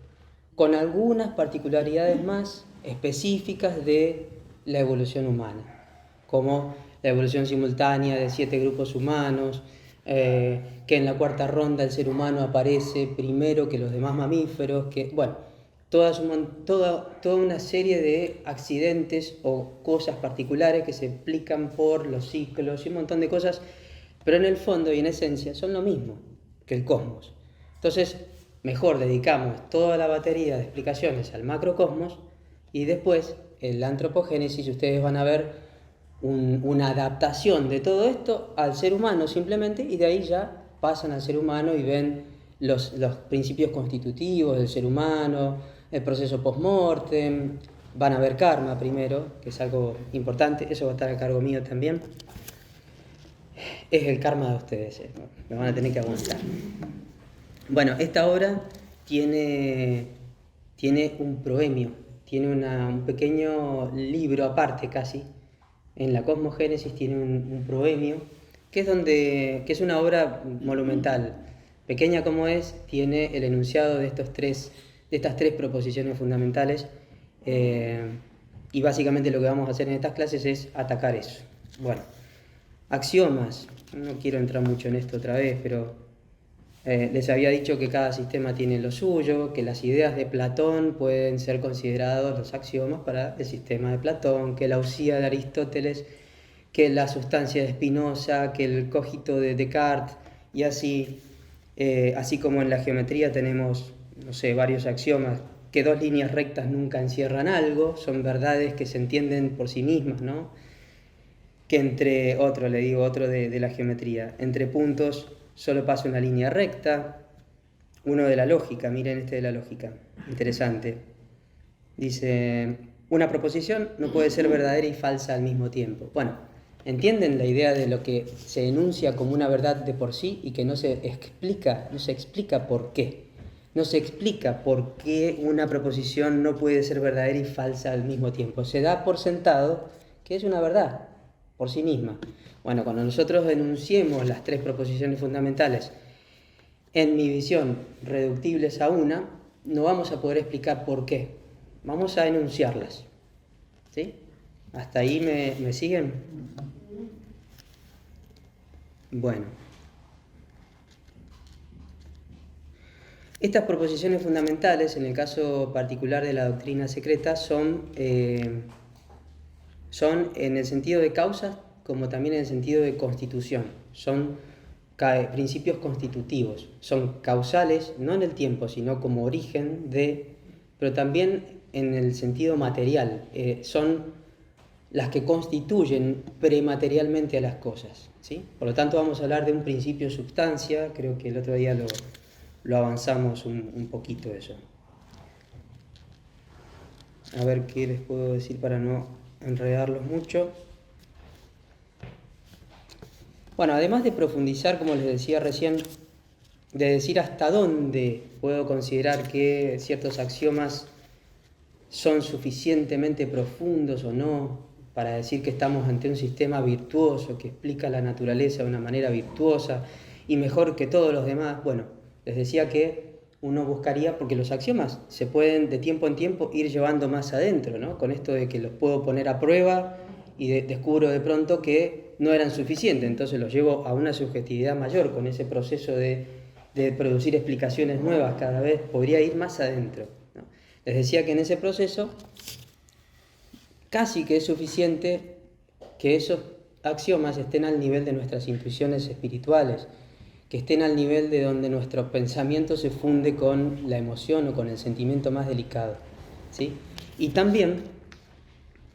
con algunas particularidades más específicas de la evolución humana, como la evolución simultánea de 7 grupos humanos, que en la cuarta ronda el ser humano aparece primero que los demás mamíferos, que bueno, toda una serie de accidentes o cosas particulares que se explican por los ciclos y un montón de cosas, pero en el fondo y en esencia son lo mismo que el cosmos. Entonces, mejor dedicamos toda la batería de explicaciones al macrocosmos, y después en la antropogénesis ustedes van a ver una adaptación de todo esto al ser humano simplemente, y de ahí ya pasan al ser humano y ven los principios constitutivos del ser humano, el proceso post-mortem, van a ver karma primero, que es algo importante, eso va a estar a cargo mío también. Es el karma de ustedes, me van a tener que aguantar. Bueno, esta obra tiene un proemio, tiene un pequeño libro aparte casi. En la cosmogénesis tiene un proemio, que es una obra monumental. Pequeña como es, tiene el enunciado de estas 3 proposiciones fundamentales, y básicamente lo que vamos a hacer en estas clases es atacar eso. Bueno, axiomas, no quiero entrar mucho en esto otra vez, pero Les había dicho que cada sistema tiene lo suyo, que las ideas de Platón pueden ser considerados los axiomas para el sistema de Platón, que la usía de Aristóteles, que la sustancia de Spinoza, que el cogito de Descartes, y así, así como en la geometría tenemos, no sé, varios axiomas, que dos líneas rectas nunca encierran algo, son verdades que se entienden por sí mismas, ¿no? Que entre, otro de la geometría, entre puntos solo pasa una línea recta. Uno de la lógica, miren este de la lógica, interesante. Dice, una proposición no puede ser verdadera y falsa al mismo tiempo. Bueno, ¿entienden la idea de lo que se enuncia como una verdad de por sí y que no se explica por qué? No se explica por qué una proposición no puede ser verdadera y falsa al mismo tiempo. Se da por sentado que es una verdad por sí misma. Bueno, cuando nosotros enunciemos las tres proposiciones fundamentales, en mi visión, reductibles a una, no vamos a poder explicar por qué. Vamos a enunciarlas. ¿Sí? ¿Hasta ahí me siguen? Bueno. Estas proposiciones fundamentales, en el caso particular de la doctrina secreta, son en el sentido de causas como también en el sentido de constitución. Son principios constitutivos, son causales, no en el tiempo, sino como origen de, pero también en el sentido material, son las que constituyen prematerialmente a las cosas, ¿sí? Por lo tanto vamos a hablar de un principio substancia, creo que el otro día lo avanzamos un poquito eso. A ver qué les puedo decir para no enredarlos mucho. Bueno, además de profundizar, como les decía recién, de decir hasta dónde puedo considerar que ciertos axiomas son suficientemente profundos o no para decir que estamos ante un sistema virtuoso que explica la naturaleza de una manera virtuosa y mejor que todos los demás, bueno, les decía que uno buscaría, porque los axiomas se pueden de tiempo en tiempo ir llevando más adentro, ¿no? Con esto de que los puedo poner a prueba y descubro de pronto que no eran suficientes, entonces los llevo a una subjetividad mayor, con ese proceso de producir explicaciones nuevas cada vez, podría ir más adentro, ¿no? Les decía que en ese proceso casi que es suficiente que esos axiomas estén al nivel de nuestras intuiciones espirituales, que estén al nivel de donde nuestro pensamiento se funde con la emoción o con el sentimiento más delicado, ¿sí? Y también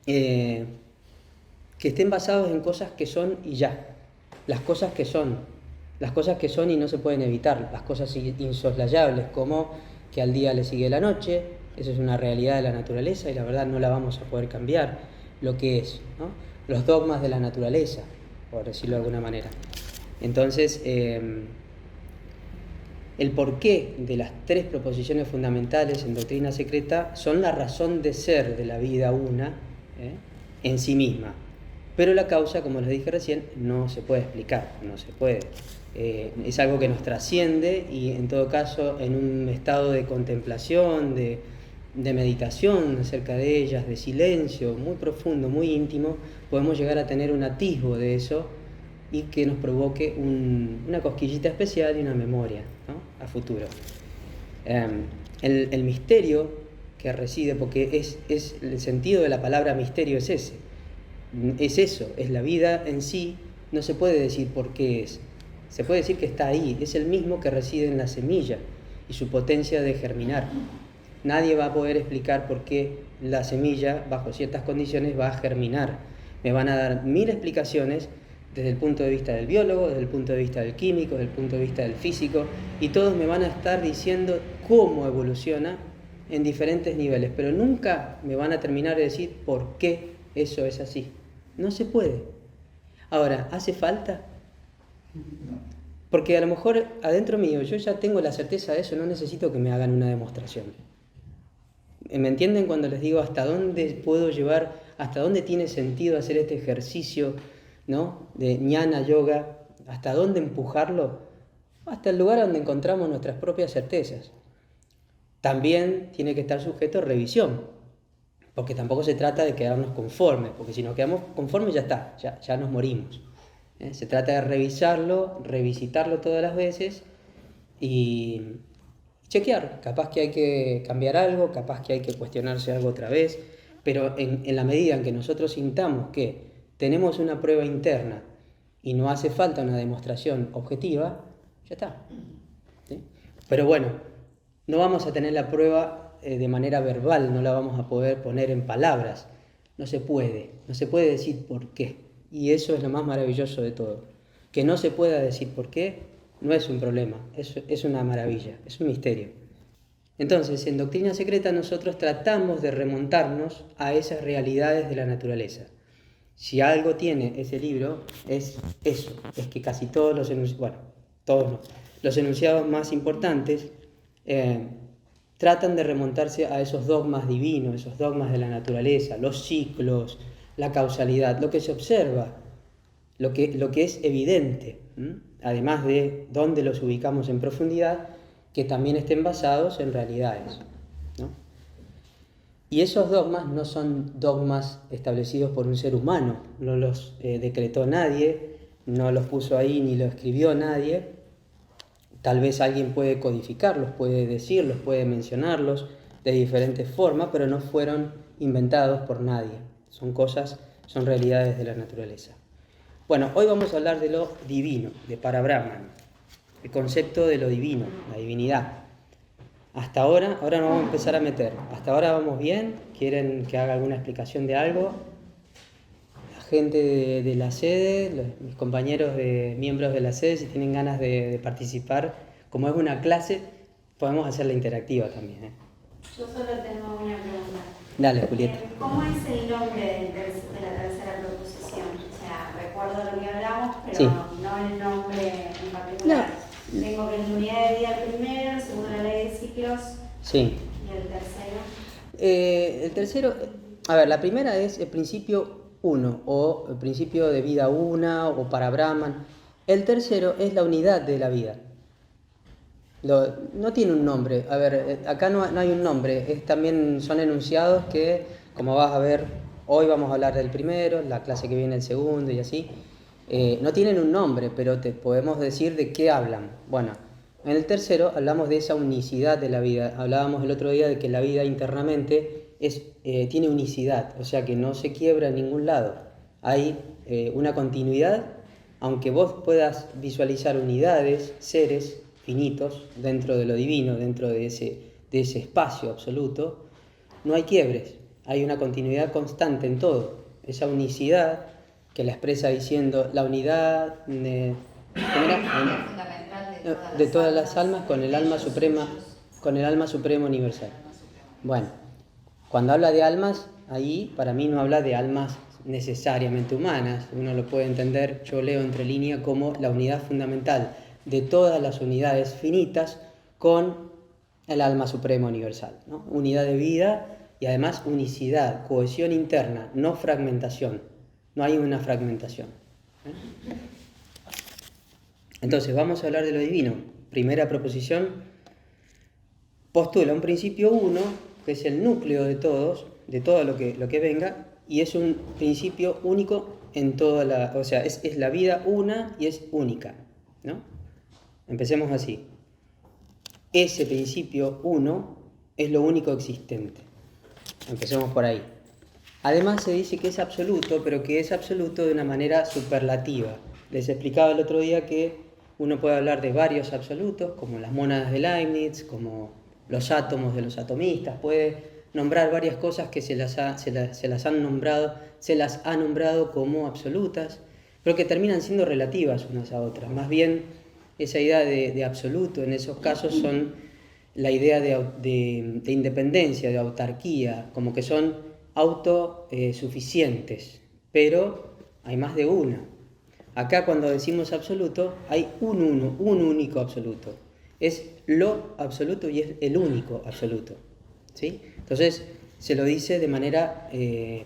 que estén basados en cosas que son y ya, las cosas que son y no se pueden evitar, las cosas insoslayables, como que al día le sigue la noche, eso es una realidad de la naturaleza y la verdad no la vamos a poder cambiar, lo que es, ¿no? Los dogmas de la naturaleza, por decirlo de alguna manera. Entonces, el porqué de las tres proposiciones fundamentales en doctrina secreta son la razón de ser de la vida una, en sí misma. Pero la causa, como les dije recién, no se puede explicar, no se puede. Es algo que nos trasciende y en todo caso en un estado de contemplación, de meditación acerca de ellas, de silencio muy profundo, muy íntimo, podemos llegar a tener un atisbo de eso y que nos provoque una cosquillita especial y una memoria, ¿no? A futuro. El misterio que reside, porque es el sentido de la palabra misterio es ese, es eso, es la vida en sí, no se puede decir por qué es, se puede decir que está ahí, es el mismo que reside en la semilla y su potencia de germinar. Nadie va a poder explicar por qué la semilla, bajo ciertas condiciones, va a germinar. Me van a dar 1000 explicaciones desde el punto de vista del biólogo, desde el punto de vista del químico, desde el punto de vista del físico, y todos me van a estar diciendo cómo evoluciona en diferentes niveles, pero nunca me van a terminar de decir por qué eso es así. No se puede. Ahora, ¿hace falta? Porque a lo mejor adentro mío yo ya tengo la certeza de eso, no necesito que me hagan una demostración. ¿Me entienden cuando les digo hasta dónde puedo llevar, hasta dónde tiene sentido hacer este ejercicio, ¿no? De jnana yoga, hasta dónde empujarlo? Hasta el lugar donde encontramos nuestras propias certezas. También tiene que estar sujeto a revisión, porque tampoco se trata de quedarnos conformes, porque si nos quedamos conformes ya está, ya nos morimos. Se trata de revisarlo, revisitarlo todas las veces y chequear. Capaz que hay que cambiar algo, capaz que hay que cuestionarse algo otra vez, pero en la medida en que nosotros sintamos que tenemos una prueba interna y no hace falta una demostración objetiva, ya está. ¿Sí? Pero bueno, no vamos a tener la prueba de manera verbal, no la vamos a poder poner en palabras. No se puede decir por qué. Y eso es lo más maravilloso de todo. Que no se pueda decir por qué no es un problema, es una maravilla, es un misterio. Entonces, en Doctrina Secreta nosotros tratamos de remontarnos a esas realidades de la naturaleza. Si algo tiene ese libro, es eso, es que casi todos los enunciados, bueno, todos no, los enunciados más importantes tratan de remontarse a esos dogmas divinos, esos dogmas de la naturaleza, los ciclos, la causalidad, lo que se observa, lo que es evidente, además de dónde los ubicamos en profundidad, que también estén basados en realidades, ¿no? Y esos dogmas no son dogmas establecidos por un ser humano, no los decretó nadie, no los puso ahí ni lo escribió nadie. Tal vez alguien puede codificarlos, puede decirlos, puede mencionarlos de diferentes formas, pero no fueron inventados por nadie. Son realidades de la naturaleza. Bueno, hoy vamos a hablar de lo divino, de Parabrahman, el concepto de lo divino, la divinidad. Hasta ahora nos vamos a empezar a meter. Hasta ahora vamos bien. ¿Quieren que haga alguna explicación de algo? La gente de la sede, mis compañeros miembros de la sede, si tienen ganas de participar, como es una clase, podemos hacerla interactiva también, ¿eh?
Yo solo tengo una pregunta.
Dale, Julieta.
¿Cómo es el nombre de la tercera proposición? O sea, recuerdo lo que hablamos, pero
Sí.
no el nombre en particular. Tengo que la unidad de vida el primero, segundo la ley de ciclos,
Sí.
y el tercero.
El tercero, a ver, la primera es el principio 1 o el principio de vida 1 o Parabrahman. El tercero es la unidad de la vida. No tiene un nombre. A ver, acá no hay un nombre. También son enunciados que, como vas a ver, hoy vamos a hablar del primero, la clase que viene el segundo y así. No tienen un nombre, pero te podemos decir de qué hablan. Bueno, en el tercero hablamos de esa unicidad de la vida. Hablábamos el otro día de que la vida internamente tiene unicidad, o sea que no se quiebra en ningún lado. Hay una continuidad, aunque vos puedas visualizar unidades, seres finitos dentro de lo divino, dentro de ese espacio absoluto, no hay quiebres, hay una continuidad constante en todo. Esa unicidad que la expresa diciendo la unidad de todas las almas con el alma suprema universal. Bueno, cuando habla de almas, ahí para mí no habla de almas necesariamente humanas. Uno lo puede entender, yo leo entre líneas, como la unidad fundamental de todas las unidades finitas con el alma suprema universal, ¿no? Unidad de vida y además unicidad, cohesión interna, no fragmentación. No hay una fragmentación. Entonces, vamos a hablar de lo divino. Primera proposición postula un principio 1, que es el núcleo de todo lo que venga, y es un principio único en toda o sea, es la vida una y es única, ¿no? Empecemos así. Ese principio 1 es lo único existente. Empecemos por ahí. Además se dice que es absoluto, pero que es absoluto de una manera superlativa. Les explicaba el otro día que uno puede hablar de varios absolutos, como las mónadas de Leibniz, como los átomos de los atomistas, puede nombrar varias cosas que se las ha nombrado como absolutas, pero que terminan siendo relativas unas a otras. Más bien, esa idea de absoluto en esos casos son la idea de independencia, de autarquía, como que son autosuficientes, pero hay más de una. Acá cuando decimos absoluto, hay un único absoluto. Es lo absoluto y es el único absoluto, ¿sí? Entonces se lo dice de manera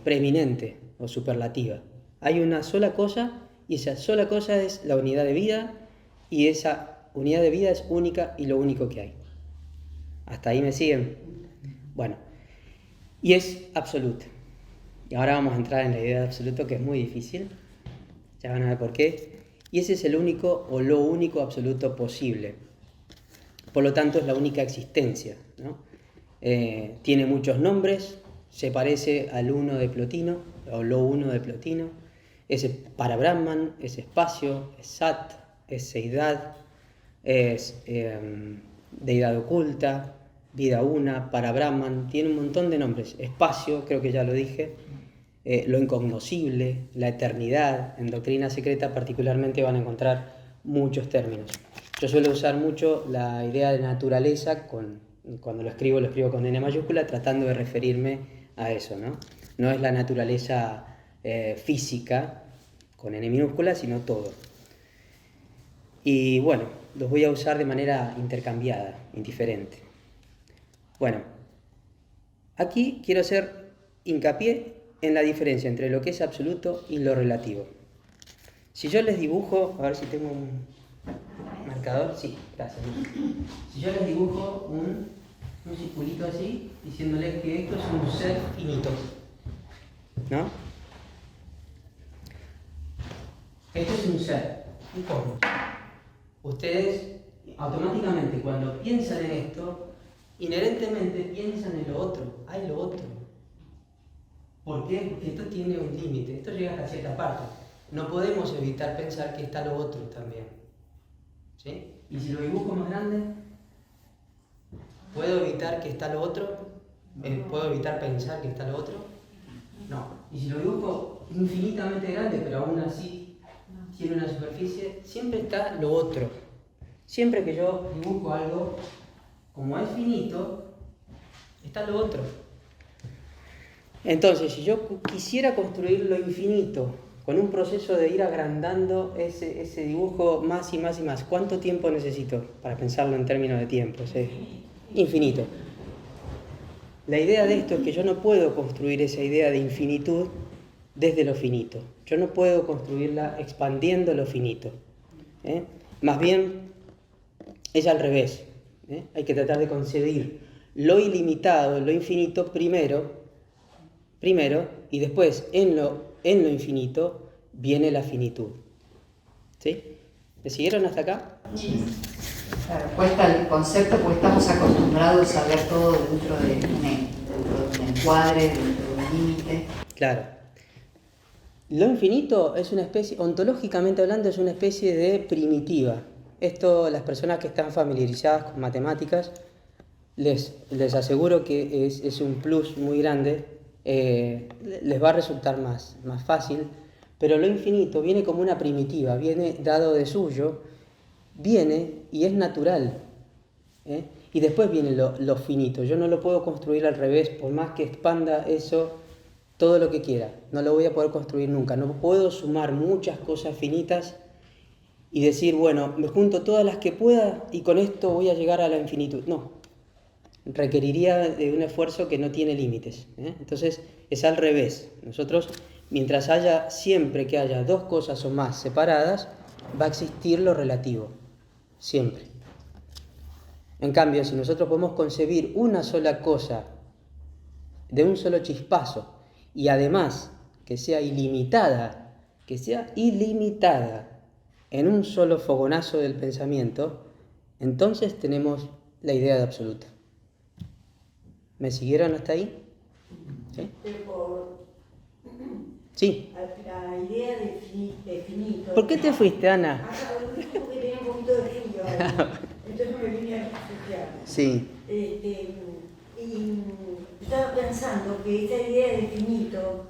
preeminente o superlativa. Hay una sola cosa y esa sola cosa es la unidad de vida y esa unidad de vida es única y lo único que hay. ¿Hasta ahí me siguen? Bueno, y es absoluta. Y ahora vamos a entrar en la idea de absoluto, que es muy difícil. Ya van a ver por qué. Y ese es el único o lo único absoluto posible. por lo tanto es la única existencia, ¿no? Tiene muchos nombres, se parece al uno de Plotino, o lo uno de Plotino, es para Brahman, es espacio, es Sat, es seidad, es deidad oculta, vida una, para Brahman, tiene un montón de nombres. Espacio, creo que ya lo dije, lo incognoscible, la eternidad. En doctrina secreta particularmente van a encontrar muchos términos. Yo suelo usar mucho la idea de naturaleza, cuando lo escribo con N mayúscula, tratando de referirme a eso, ¿no? No es la naturaleza física, con N minúscula, sino todo. Y bueno, los voy a usar de manera intercambiada, indiferente. Bueno, aquí quiero hacer hincapié en la diferencia entre lo que es absoluto y lo relativo. Si yo les dibujo, a ver si tengo un marcador, sí, gracias. Si yo les dibujo un circulito así, diciéndoles que esto es un ser finito, ¿no? Esto es un ser, un cosmos. Ustedes automáticamente cuando piensan en esto, inherentemente piensan en lo otro, hay lo otro. ¿Por qué? Porque esto tiene un límite, esto llega hasta cierta parte. No podemos evitar pensar que está lo otro también. ¿Sí? Y si lo dibujo más grande, ¿puedo evitar que está lo otro? ¿Puedo evitar pensar que está lo otro? No. Y si lo dibujo infinitamente grande, pero aún así tiene una superficie, siempre está lo otro. Siempre que yo dibujo algo, como es finito, está lo otro. Entonces, si yo quisiera construir lo infinito con un proceso de ir agrandando ese dibujo más y más y más, ¿cuánto tiempo necesito para pensarlo en términos de tiempo? Es infinito. La idea de esto es que yo no puedo construir esa idea de infinitud desde lo finito. Yo no puedo construirla expandiendo lo finito. Más bien, es al revés. Hay que tratar de concebir lo ilimitado, lo infinito primero, y después en lo infinito viene la finitud. ¿Sí? ¿Me siguieron hasta acá?
Sí. Claro, cuesta el concepto porque estamos acostumbrados a ver todo dentro de un encuadre, dentro de un límite.
Claro. Lo infinito es una especie, ontológicamente hablando, es una especie de primitiva. Esto, las personas que están familiarizadas con matemáticas, les aseguro que es un plus muy grande, les va a resultar más fácil, pero lo infinito viene como una primitiva, viene dado de suyo, viene y es natural, y después viene lo finito. Yo no lo puedo construir al revés, por más que expanda eso todo lo que quiera, no lo voy a poder construir nunca. No puedo sumar muchas cosas finitas y decir, bueno, me junto todas las que pueda y con esto voy a llegar a la infinitud. No, requeriría de un esfuerzo que no tiene límites. Entonces es al revés. Nosotros, mientras siempre que haya dos cosas o más separadas, va a existir lo relativo, siempre. En cambio, si nosotros podemos concebir una sola cosa de un solo chispazo y además que sea ilimitada en un solo fogonazo del pensamiento, entonces tenemos la idea de absoluto. ¿Me siguieron hasta ahí? ¿Sí? Sí.
La idea de finito.
¿Por qué te fuiste, Ana?
Porque tenía un poquito de frío ahí. Entonces me vine a refugiar.
Sí.
Y estaba pensando que esa idea de finito,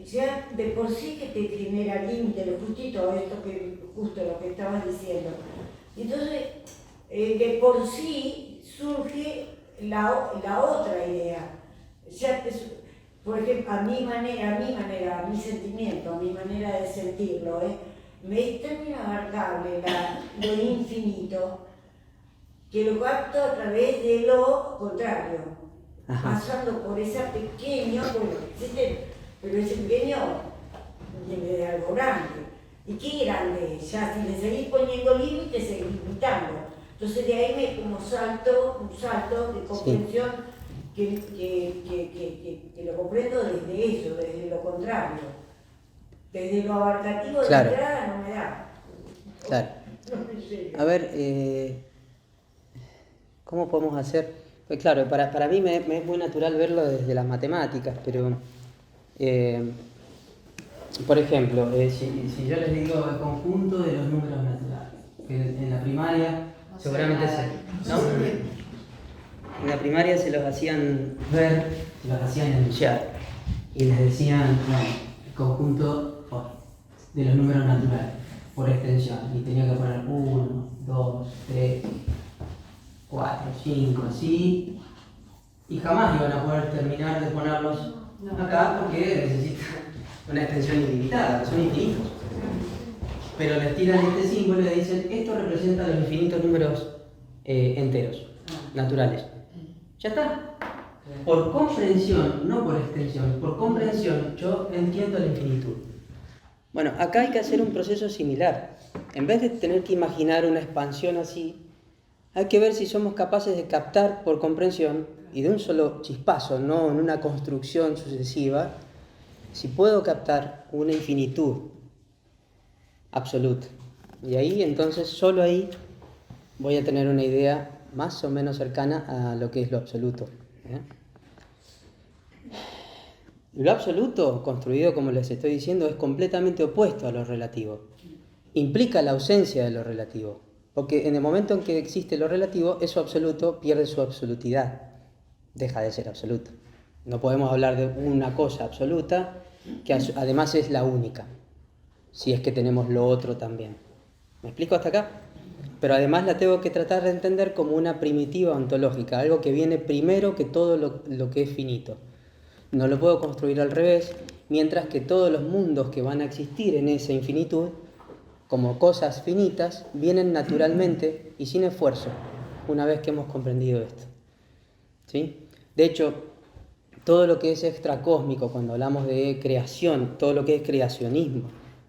ya de por sí que te genera límite, lo justito, justo lo que estabas diciendo. Entonces, de por sí surge la otra idea. Ya, por ejemplo, a mi sentimiento, a mi manera de sentirlo, me es tan inabarcable lo infinito que lo capto a través de lo contrario. Ajá. Pasando por esa pequeño, pero ese pequeño viene de algo grande. ¿Y qué grande es? Ya si le seguís poniendo límites, seguís limitando. Entonces de ahí me como un salto de comprensión, sí, que lo comprendo desde eso, desde lo contrario. Desde lo abarcativo de la entrada no me da.
Claro. A ver, ¿Cómo podemos hacer? Pues claro, para mí me es muy natural verlo desde las matemáticas, pero por ejemplo, si yo les digo el conjunto de los números naturales, que en la primaria
No sé
seguramente
nada.
en la primaria se los hacían ver, se los hacían enunciar y les decían el conjunto de los números naturales por extensión y tenía que poner 1, 2, 3, 4, 5, así, y jamás iban a poder terminar de ponerlos acá porque necesitan una extensión ilimitada, son infinitos. Pero les tiran este símbolo y le dicen, esto representa los infinitos números enteros, naturales. Ya está. Por comprensión, no por extensión, por comprensión yo entiendo la infinitud. Bueno, acá hay que hacer un proceso similar. En vez de tener que imaginar una expansión así, hay que ver si somos capaces de captar por comprensión y de un solo chispazo, no en una construcción sucesiva, si puedo captar una infinitud absoluta. Y ahí, entonces, solo ahí voy a tener una idea más o menos cercana a lo que es lo absoluto. Lo absoluto, construido como les estoy diciendo, es completamente opuesto a lo relativo. Implica la ausencia de lo relativo. Porque en el momento en que existe lo relativo, eso absoluto pierde su absolutidad. Deja de ser absoluto. No podemos hablar de una cosa absoluta que además es la única. Si es que tenemos lo otro también. ¿Me explico hasta acá? Pero además la tengo que tratar de entender como una primitiva ontológica, algo que viene primero que todo lo que es finito. No lo puedo construir al revés, mientras que todos los mundos que van a existir en esa infinitud, como cosas finitas, vienen naturalmente y sin esfuerzo, una vez que hemos comprendido esto. ¿Sí? De hecho, todo lo que es extracósmico, cuando hablamos de creación, todo lo que es creacionismo,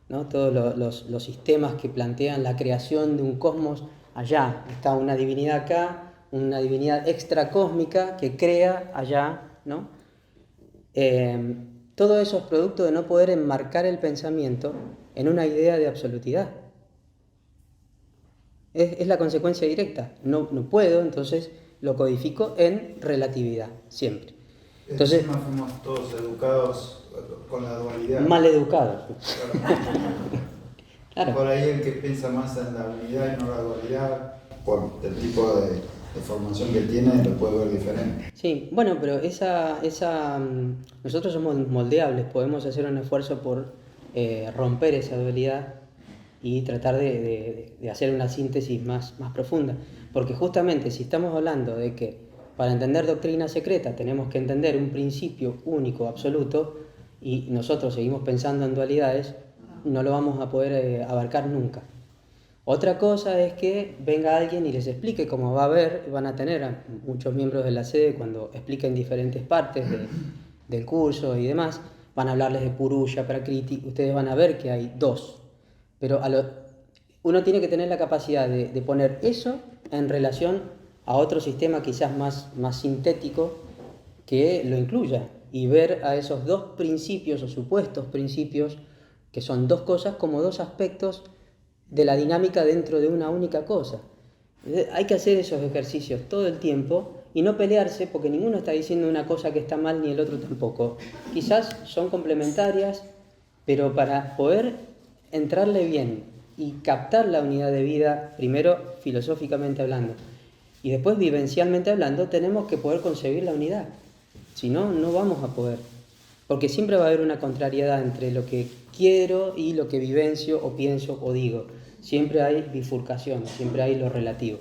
¿no? Todos los sistemas que plantean la creación de un cosmos, allá está una divinidad acá, una divinidad extracósmica que crea allá, ¿no? Todo eso es producto de no poder enmarcar el pensamiento en una idea de absolutidad. Es la consecuencia directa. No puedo, entonces lo codifico en relatividad, siempre. Entonces,
encima fuimos todos educados con la dualidad.
mal educados. Claro.
Por ahí el que piensa más en la unidad y no la dualidad, por el tipo de formación que tiene, lo puede ver diferente.
Sí, bueno, pero nosotros somos moldeables, podemos hacer un esfuerzo por romper esa dualidad y tratar de hacer una síntesis más profunda. Porque justamente si estamos hablando de que para entender doctrina secreta tenemos que entender un principio único, absoluto, y nosotros seguimos pensando en dualidades, no lo vamos a poder abarcar nunca. Otra cosa es que venga alguien y les explique, como va a haber, van a tener a muchos miembros de la sede cuando expliquen diferentes partes del curso y demás, van a hablarles de Purusha, Prakriti, ustedes van a ver que hay dos, pero uno tiene que tener la capacidad de poner eso en relación a otro sistema quizás más sintético que lo incluya y ver a esos dos principios o supuestos principios, que son dos cosas, como dos aspectos de la dinámica dentro de una única cosa. Hay que hacer esos ejercicios todo el tiempo y no pelearse porque ninguno está diciendo una cosa que está mal ni el otro tampoco. Quizás son complementarias, pero para poder entrarle bien y captar la unidad de vida, primero filosóficamente hablando y después vivencialmente hablando, tenemos que poder concebir la unidad. Si no, no vamos a poder. Porque siempre va a haber una contrariedad entre lo que quiero y lo que vivencio o pienso o digo. Siempre hay bifurcación, siempre hay lo relativo.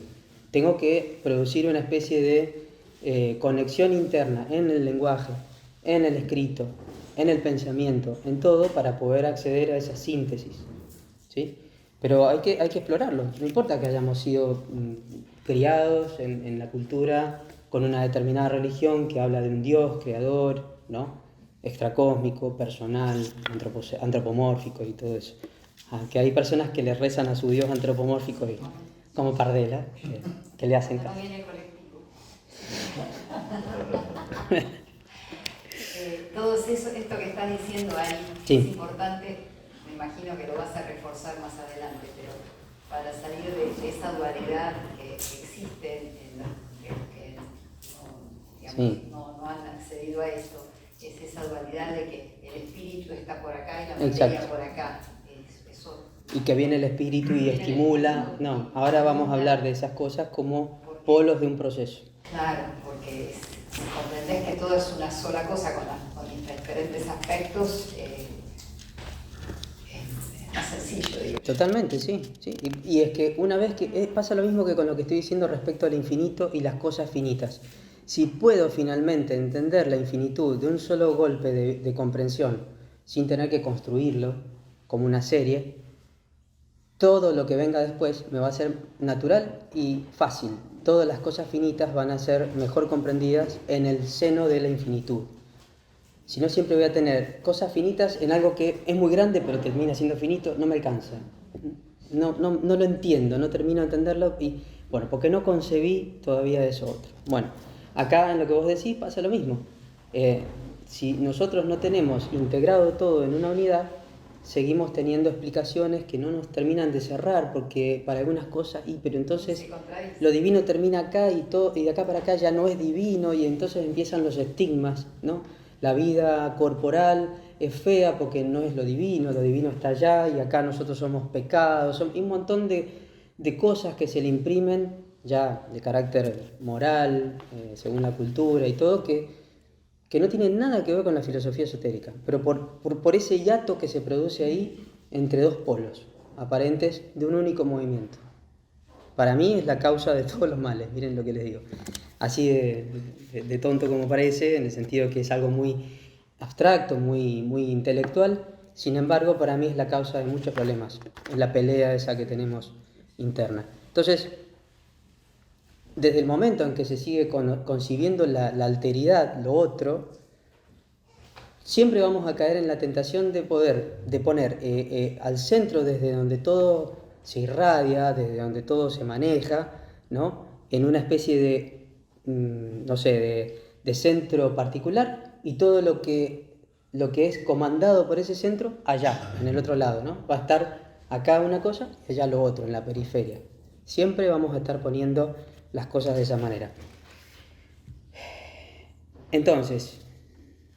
Tengo que producir una especie de conexión interna en el lenguaje, en el escrito, en el pensamiento, en todo, para poder acceder a esa síntesis. ¿Sí? Pero hay que explorarlo. No importa que hayamos sido criados en la cultura con una determinada religión que habla de un Dios creador, ¿no? Extracósmico, personal, antropomórfico y todo eso. Que hay personas que le rezan a su Dios antropomórfico y, como Pardela, que le hacen caso.
No viene colectivo. Todo eso, esto que estás diciendo ahí,
sí,
es importante, me imagino que lo vas a reforzar más adelante, pero para salir de esa dualidad que existe en
Sí.
no han accedido a esto, es esa dualidad de que el espíritu está por acá y la materia
Exacto.
por acá. Eso,
Y que viene el espíritu y estimula. No, ahora vamos a hablar de esas cosas como polos de un proceso.
claro, porque si comprendés que todo es una sola cosa con diferentes aspectos, es más sencillo, digo.
Totalmente, sí. Sí. Y es que una vez que pasa lo mismo que con lo que estoy diciendo respecto al infinito y las cosas finitas. Si puedo finalmente entender la infinitud de un solo golpe de comprensión, sin tener que construirlo como una serie, todo lo que venga después me va a ser natural y fácil. Todas las cosas finitas van a ser mejor comprendidas en el seno de la infinitud. Si no, siempre voy a tener cosas finitas en algo que es muy grande pero termina siendo finito, no me alcanza. No lo entiendo, no termino de entenderlo y, bueno, porque no concebí todavía eso otro. Bueno, acá en lo que vos decís pasa lo mismo. Si nosotros no tenemos integrado todo en una unidad, seguimos teniendo explicaciones que no nos terminan de cerrar, porque para algunas cosas, pero entonces lo divino termina acá y de acá para acá ya no es divino, y entonces empiezan los estigmas, ¿no? La vida corporal es fea porque no es lo divino está allá y acá nosotros somos pecados, y un montón de cosas que se le imprimen ya de carácter moral, según la cultura y todo, que no tienen nada que ver con la filosofía esotérica, pero por ese hiato que se produce ahí entre dos polos aparentes de un único movimiento. Para mí es la causa de todos los males, miren lo que les digo. Así de tonto como parece, en el sentido que es algo muy abstracto, muy intelectual, sin embargo para mí es la causa de muchos problemas, es la pelea esa que tenemos interna. Entonces, desde el momento en que se sigue concibiendo la alteridad, lo otro, siempre vamos a caer en la tentación de poner al centro desde donde todo se irradia, desde donde todo se maneja, ¿no? En una especie de centro particular, y todo lo que es comandado por ese centro, allá, en el otro lado, ¿no? Va a estar acá una cosa y allá lo otro, en la periferia. Siempre vamos a estar poniendo las cosas de esa manera. Entonces,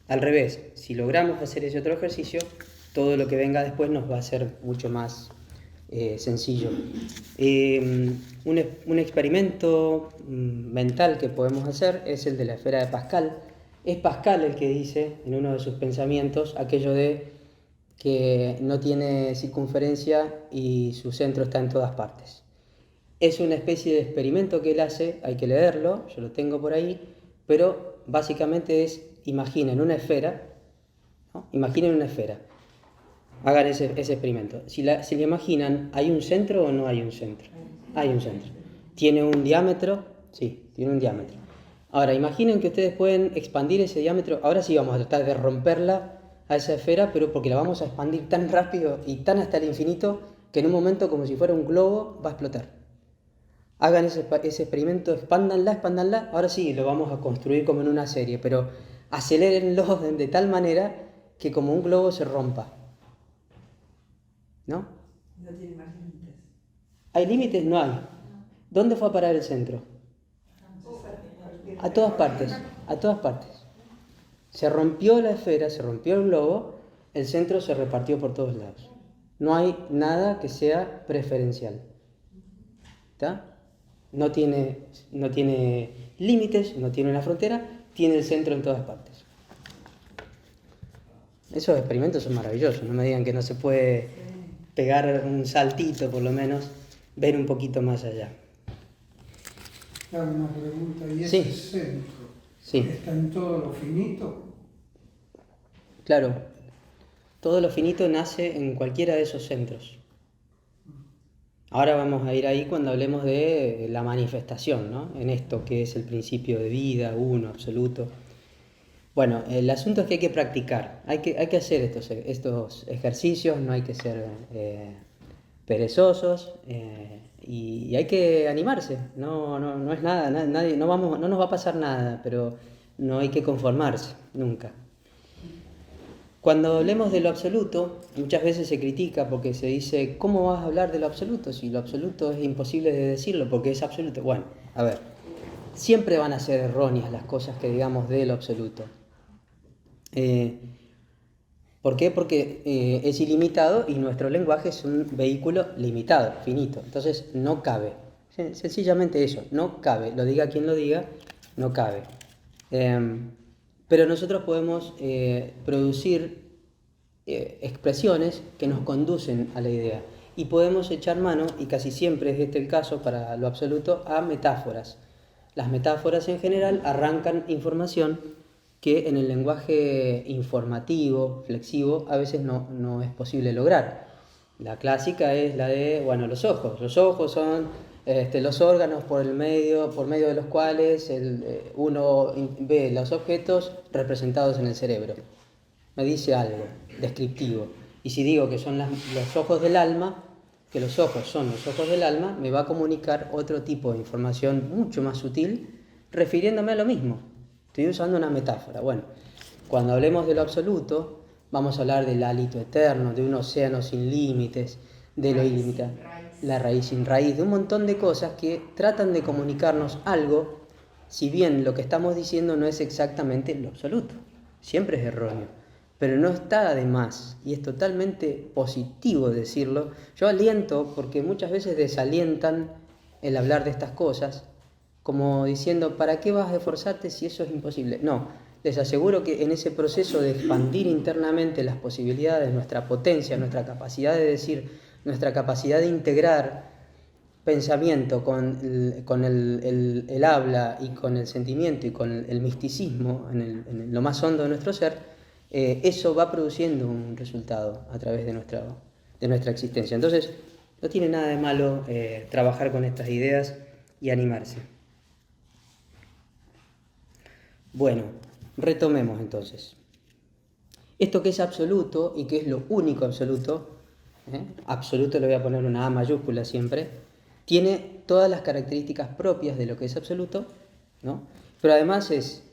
al revés, si logramos hacer ese otro ejercicio, todo lo que venga después nos va a ser mucho más sencillo. Un experimento mental que podemos hacer es el de la esfera de Pascal. Es Pascal el que dice en uno de sus pensamientos aquello de que no tiene circunferencia y su centro está en todas partes. Es una especie de experimento que él hace, hay que leerlo, yo lo tengo por ahí, pero básicamente es, imaginen una esfera, ¿no? Imaginen una esfera, hagan ese experimento. Si la imaginan, ¿hay un centro o no hay un centro? Hay un centro. ¿Tiene un diámetro? Sí, tiene un diámetro. Ahora, imaginen que ustedes pueden expandir ese diámetro, ahora sí vamos a tratar de romperla a esa esfera, pero porque la vamos a expandir tan rápido y tan hasta el infinito, que en un momento, como si fuera un globo, va a explotar. Hagan ese experimento, expándanla, ahora sí lo vamos a construir como en una serie, pero acelérenlo de tal manera que como un globo se rompa. ¿No?
No tiene más límites.
¿Hay límites? No hay. ¿Dónde fue a parar el centro? A todas partes, a todas partes. Se rompió la esfera, se rompió el globo, el centro se repartió por todos lados. No hay nada que sea preferencial. ¿Está? No tiene límites, no tiene una frontera, tiene el centro en todas partes. Esos experimentos son maravillosos, no me digan que no se puede pegar un saltito, por lo menos, ver un poquito más allá.
Hago una pregunta, ¿y
Sí.
ese centro
Sí,
está en todo lo finito?
claro. Todo lo finito nace en cualquiera de esos centros. Ahora vamos a ir ahí cuando hablemos de la manifestación, ¿no? En esto que es el principio de vida, uno, absoluto. Bueno, el asunto es que hay que practicar, hay que hacer estos ejercicios, no hay que ser perezosos y hay que animarse. No es nada, nadie, no nos va a pasar nada, pero no hay que conformarse, nunca. Cuando hablemos de lo absoluto, muchas veces se critica porque se dice, ¿cómo vas a hablar de lo absoluto? Si lo absoluto es imposible de decirlo porque es absoluto. Bueno, a ver, siempre van a ser erróneas las cosas que digamos de lo absoluto. ¿Por qué? Porque es ilimitado y nuestro lenguaje es un vehículo limitado, finito. Entonces no cabe. Sencillamente eso, no cabe. Lo diga quien lo diga, no cabe. Pero nosotros podemos producir expresiones que nos conducen a la idea. Y podemos echar mano, y casi siempre es este el caso para lo absoluto, a metáforas. Las metáforas en general arrancan información que en el lenguaje informativo, flexivo, a veces no es posible lograr. La clásica es la de, bueno, los ojos. Los ojos son los órganos por medio de los cuales uno ve los objetos representados en el cerebro. Me dice algo descriptivo. Y si digo que son los ojos del alma, que los ojos son los ojos del alma, me va a comunicar otro tipo de información mucho más sutil, refiriéndome a lo mismo. Estoy usando una metáfora. Bueno, cuando hablemos de lo absoluto, vamos a hablar del hálito eterno, de un océano sin límites, de lo ilimitado, la raíz sin raíz, de un montón de cosas que tratan de comunicarnos algo, si bien lo que estamos diciendo no es exactamente lo absoluto, siempre es erróneo, pero no está de más y es totalmente positivo decirlo. Yo aliento porque muchas veces desalientan el hablar de estas cosas, como diciendo, ¿para qué vas a esforzarte si eso es imposible? No, les aseguro que en ese proceso de expandir internamente las posibilidades, nuestra potencia, nuestra capacidad de decir, nuestra capacidad de integrar pensamiento con el habla y con el sentimiento y con el misticismo en lo más hondo de nuestro ser, eso va produciendo un resultado a través de nuestra existencia. Entonces, no tiene nada de malo trabajar con estas ideas y animarse. Bueno, retomemos entonces. Esto que es absoluto y que es lo único absoluto, absoluto le voy a poner una A mayúscula siempre, tiene todas las características propias de lo que es absoluto, ¿no? Pero además es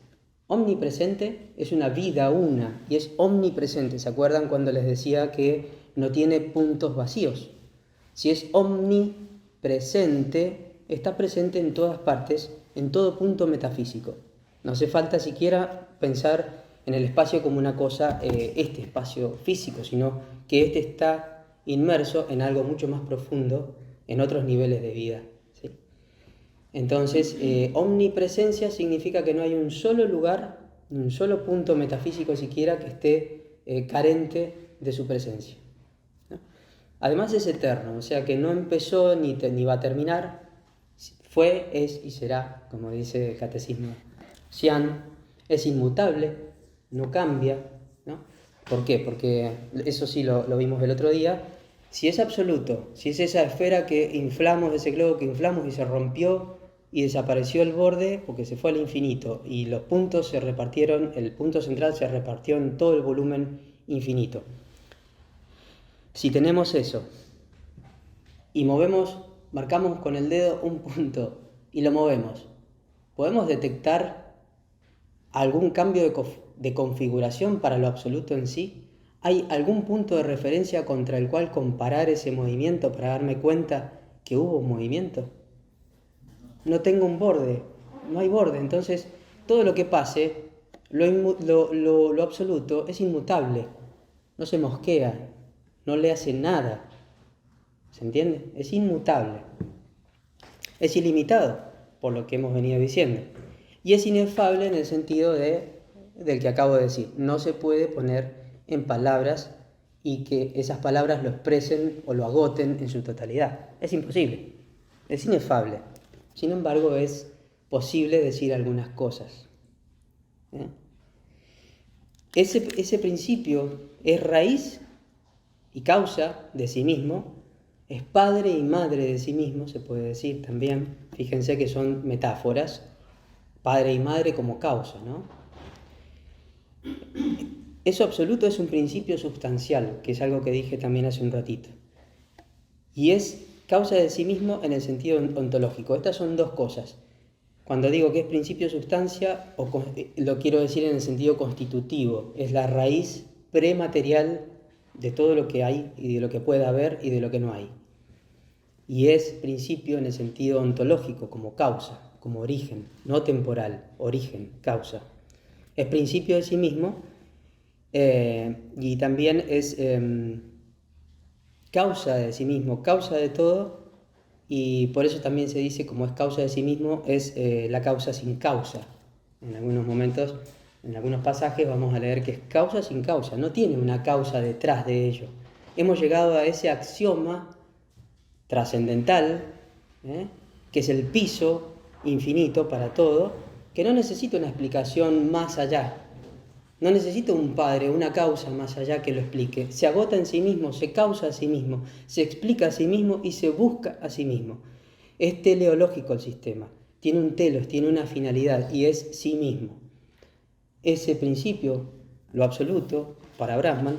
omnipresente, es una vida una y es omnipresente. ¿Se acuerdan cuando les decía que no tiene puntos vacíos? Si es omnipresente, está presente en todas partes, en todo punto metafísico. No hace falta siquiera pensar en el espacio como una cosa, este espacio físico, sino que este está inmerso en algo mucho más profundo, en otros niveles de vida, ¿sí? Entonces, omnipresencia significa que no hay un solo lugar, un solo punto metafísico siquiera que esté carente de su presencia, ¿no? Además es eterno, o sea que no empezó ni va a terminar, fue, es y será, como dice el catecismo Xian, es inmutable, no cambia, ¿no? ¿Por qué? Porque eso sí lo vimos el otro día. Si es absoluto, si es esa esfera que inflamos, ese globo que inflamos y se rompió y desapareció el borde porque se fue al infinito y los puntos se repartieron, el punto central se repartió en todo el volumen infinito. Si tenemos eso y marcamos con el dedo un punto y lo movemos, ¿podemos detectar algún cambio de configuración para lo absoluto en sí? ¿Hay algún punto de referencia contra el cual comparar ese movimiento para darme cuenta que hubo un movimiento? No tengo un borde, no hay borde. Entonces, todo lo que pase, lo absoluto, es inmutable. No se mosquea, no le hace nada. ¿Se entiende? Es inmutable. Es ilimitado, por lo que hemos venido diciendo. Y es inefable en el sentido del que acabo de decir. No se puede poner en palabras y que esas palabras lo expresen o lo agoten en su totalidad. Es imposible. Es inefable. Sin embargo, es posible decir algunas cosas. Ese principio es raíz y causa de sí mismo. Es padre y madre de sí mismo, se puede decir también. Fíjense que son metáforas. Padre y madre como causa, ¿no? Eso absoluto es un principio sustancial, que es algo que dije también hace un ratito. Y es causa de sí mismo en el sentido ontológico. Estas son dos cosas. Cuando digo que es principio sustancia, lo quiero decir en el sentido constitutivo. Es la raíz prematerial de todo lo que hay y de lo que pueda haber y de lo que no hay. Y es principio en el sentido ontológico, como causa. como origen, no temporal, origen, causa. Es principio de sí mismo y también es causa de sí mismo, causa de todo, y por eso también se dice, como es causa de sí mismo, es la causa sin causa. En algunos momentos, en algunos pasajes vamos a leer que es causa sin causa, no tiene una causa detrás de ello. Hemos llegado a ese axioma trascendental, que es el piso infinito para todo, que no necesita una explicación más allá. No necesita un padre, una causa más allá que lo explique. Se agota en sí mismo, se causa a sí mismo, se explica a sí mismo y se busca a sí mismo. Es teleológico el sistema. Tiene un telos, tiene una finalidad y es sí mismo. Ese principio, lo absoluto, para Brahman,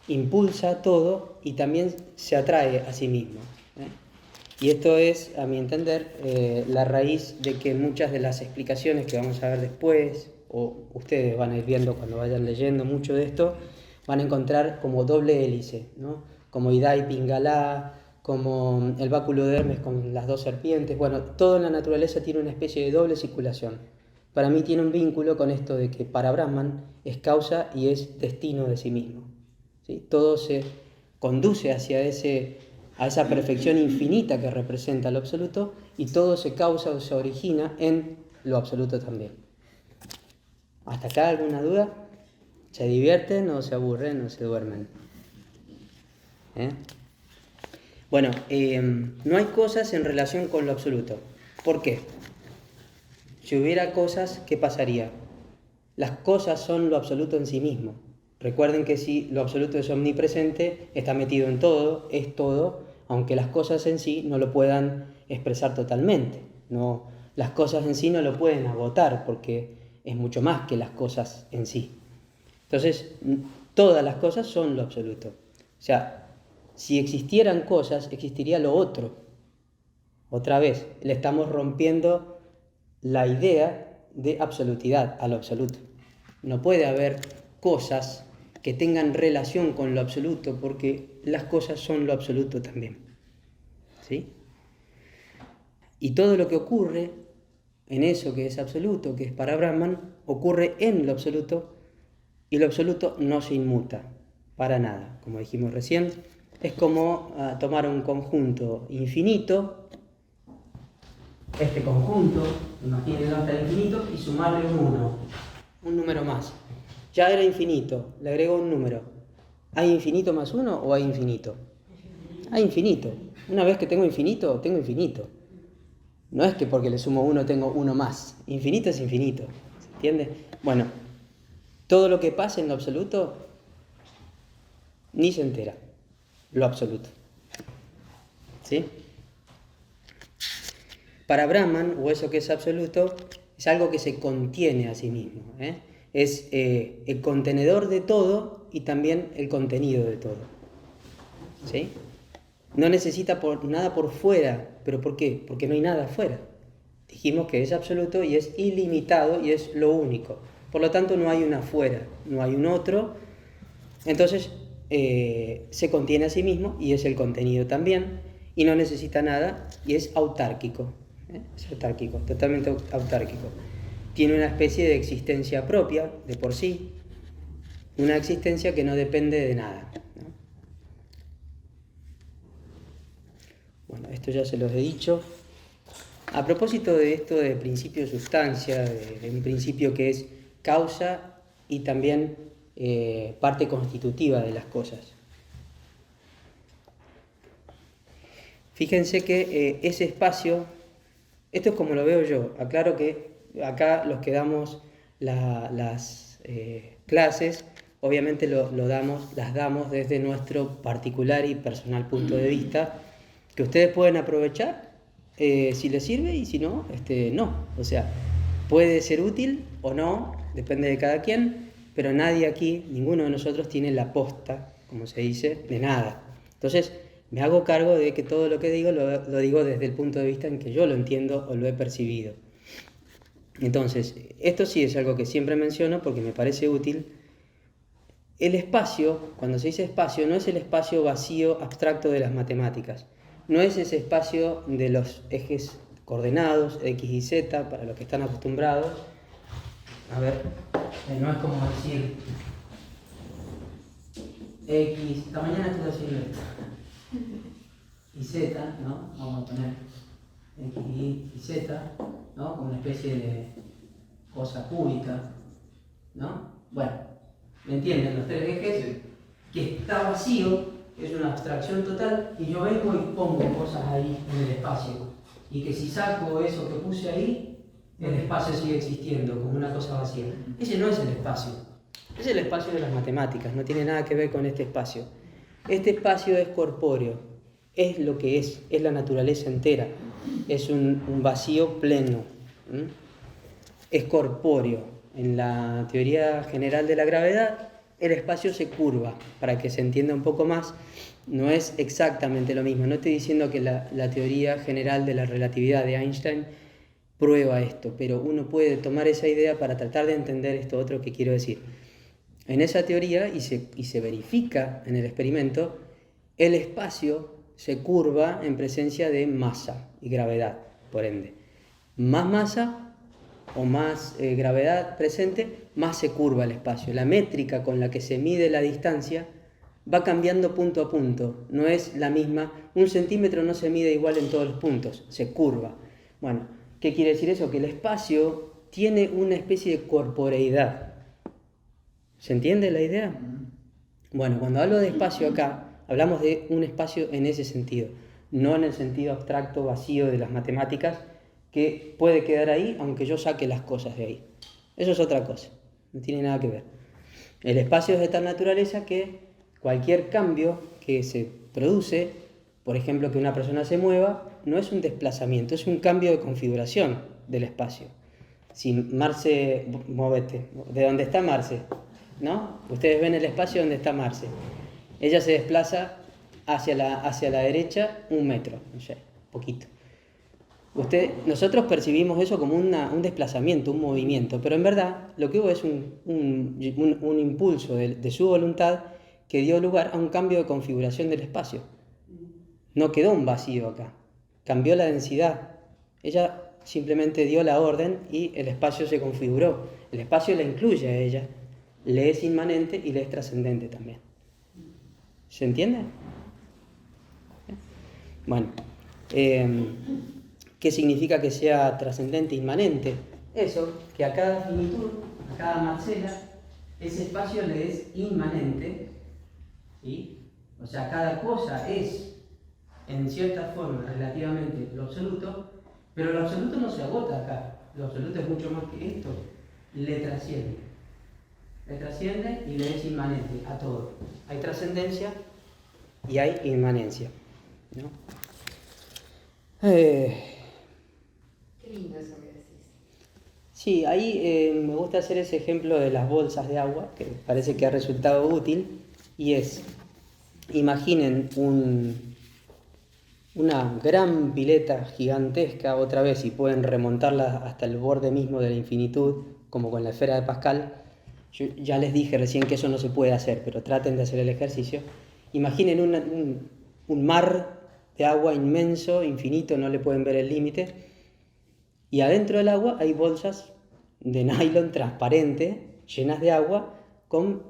impulsa todo y también se atrae a sí mismo. Y esto es, a mi entender, la raíz de que muchas de las explicaciones que vamos a ver después, o ustedes van a ir viendo cuando vayan leyendo mucho de esto, van a encontrar como doble hélice, ¿no? Como Ida y Pingala, como el báculo de Hermes con las dos serpientes. Bueno, todo en la naturaleza tiene una especie de doble circulación. Para mí tiene un vínculo con esto de que para Brahman es causa y es destino de sí mismo, ¿sí? Todo se conduce hacia a esa perfección infinita que representa lo absoluto, y todo se causa o se origina en lo absoluto también. ¿Hasta acá alguna duda? ¿Se divierten o se aburren o se duermen? Bueno, no hay cosas en relación con lo absoluto. ¿Por qué? Si hubiera cosas, ¿qué pasaría? Las cosas son lo absoluto en sí mismo. Recuerden que si lo absoluto es omnipresente, está metido en todo, es todo, aunque las cosas en sí no lo puedan expresar totalmente. No, las cosas en sí no lo pueden agotar porque es mucho más que las cosas en sí. Entonces, todas las cosas son lo absoluto. O sea, si existieran cosas, existiría lo otro. Otra vez, le estamos rompiendo la idea de absolutidad a lo absoluto. No puede haber cosas que tengan relación con lo absoluto porque las cosas son lo absoluto también. ¿Sí? Y todo lo que ocurre en eso que es absoluto, que es para Brahman, ocurre en lo absoluto, y lo absoluto no se inmuta para nada. Como dijimos recién, es como tomar un conjunto infinito, este conjunto, imagínenlo hasta el infinito, y sumarle un número más. Ya era infinito, le agrego un número. ¿Hay infinito más uno o hay infinito? Hay infinito. Una vez que tengo infinito, tengo infinito. No es que porque le sumo uno tengo uno más. Infinito es infinito. ¿Se entiende? Bueno, todo lo que pasa en lo absoluto ni se entera. Lo absoluto. ¿Sí? Para Brahman, o eso que es absoluto, es algo que se contiene a sí mismo. Es el contenedor de todo y también el contenido de todo. ¿Sí? No necesita nada por fuera. ¿Pero por qué? Porque no hay nada afuera. Dijimos que es absoluto y es ilimitado y es lo único. Por lo tanto, no hay un afuera, no hay un otro. Entonces, se contiene a sí mismo y es el contenido también. Y no necesita nada y es autárquico. Es autárquico, totalmente autárquico. Tiene una especie de existencia propia, de por sí. Una existencia que no depende de nada. Bueno, esto ya se los he dicho. A propósito de esto de principio de sustancia, de un principio que es causa y también parte constitutiva de las cosas. Fíjense que ese espacio, esto es como lo veo yo. Aclaro que acá los que damos las clases, obviamente las damos desde nuestro particular y personal punto de vista, que ustedes pueden aprovechar si les sirve y si no, no. O sea, puede ser útil o no, depende de cada quien, pero nadie aquí, ninguno de nosotros tiene la posta, como se dice, de nada. Entonces, me hago cargo de que todo lo que digo lo digo desde el punto de vista en que yo lo entiendo o lo he percibido. Entonces, esto sí es algo que siempre menciono porque me parece útil. El espacio, cuando se dice espacio, no es el espacio vacío abstracto de las matemáticas. No es ese espacio de los ejes coordenados, X y Z, para los que están acostumbrados. A ver, no es como decir X, esta mañana estuve haciendo esto. Y Z, ¿no? Vamos a poner X, Y, Z, ¿no? Como una especie de cosa cúbica, ¿no? Bueno, ¿me entienden los tres ejes?
Sí.
Que está vacío, es una abstracción total, y yo vengo y pongo cosas ahí en el espacio. Y que si saco eso que puse ahí, el espacio sigue existiendo como una cosa vacía. Ese no es el espacio. Es el espacio de las matemáticas, no tiene nada que ver con este espacio. Este espacio es corpóreo, es lo que es la naturaleza entera, es un vacío pleno, es corpóreo. En la teoría general de la gravedad, el espacio se curva, para que se entienda un poco más, no es exactamente lo mismo. No estoy diciendo que la teoría general de la relatividad de Einstein prueba esto, pero uno puede tomar esa idea para tratar de entender esto otro que quiero decir. En esa teoría, y se verifica en el experimento, el espacio se curva en presencia de masa y gravedad, por ende. Más masa o más gravedad presente, más se curva el espacio. La métrica con la que se mide la distancia va cambiando punto a punto, no es la misma. 1 centímetro no se mide igual en todos los puntos, se curva. Bueno, ¿qué quiere decir eso? Que el espacio tiene una especie de corporeidad. ¿Se entiende la idea? Bueno, cuando hablo de espacio acá, hablamos de un espacio en ese sentido, no en el sentido abstracto, vacío de las matemáticas, que puede quedar ahí aunque yo saque las cosas de ahí. Eso es otra cosa, no tiene nada que ver. El espacio es de tal naturaleza que cualquier cambio que se produce, por ejemplo que una persona se mueva, no es un desplazamiento, es un cambio de configuración del espacio. Si Marce, móvete, ¿de dónde está Marce? ¿No? Ustedes ven el espacio donde está Marce. Ella se desplaza hacia la derecha 1 metro, no sé, poquito. Nosotros percibimos eso como un desplazamiento, un movimiento, pero en verdad lo que hubo es un impulso de su voluntad que dio lugar a un cambio de configuración del espacio. No quedó un vacío acá, cambió la densidad. Ella simplemente dio la orden y el espacio se configuró. El espacio la incluye a ella, le es inmanente y le es trascendente también. ¿Se entiende? Bueno, ¿qué significa que sea trascendente e inmanente? Eso, que a cada finitud, a cada Marcela, ese espacio le es inmanente, ¿sí? O sea, cada cosa es, en cierta forma, relativamente lo absoluto, pero lo absoluto no se agota acá. Lo absoluto es mucho más que esto. Le trasciende. Le trasciende y le es inmanente a todo. Hay trascendencia y hay inmanencia, ¿no?
Qué lindo eso que decís.
Sí, ahí me gusta hacer ese ejemplo de las bolsas de agua, que parece que ha resultado útil, y es, imaginen una gran pileta gigantesca, otra vez, y pueden remontarla hasta el borde mismo de la infinitud, como con la esfera de Pascal. Yo ya les dije recién que eso no se puede hacer, pero traten de hacer el ejercicio. Imaginen un mar de agua inmenso, infinito, no le pueden ver el límite, y adentro del agua hay bolsas de nylon transparente, llenas de agua, con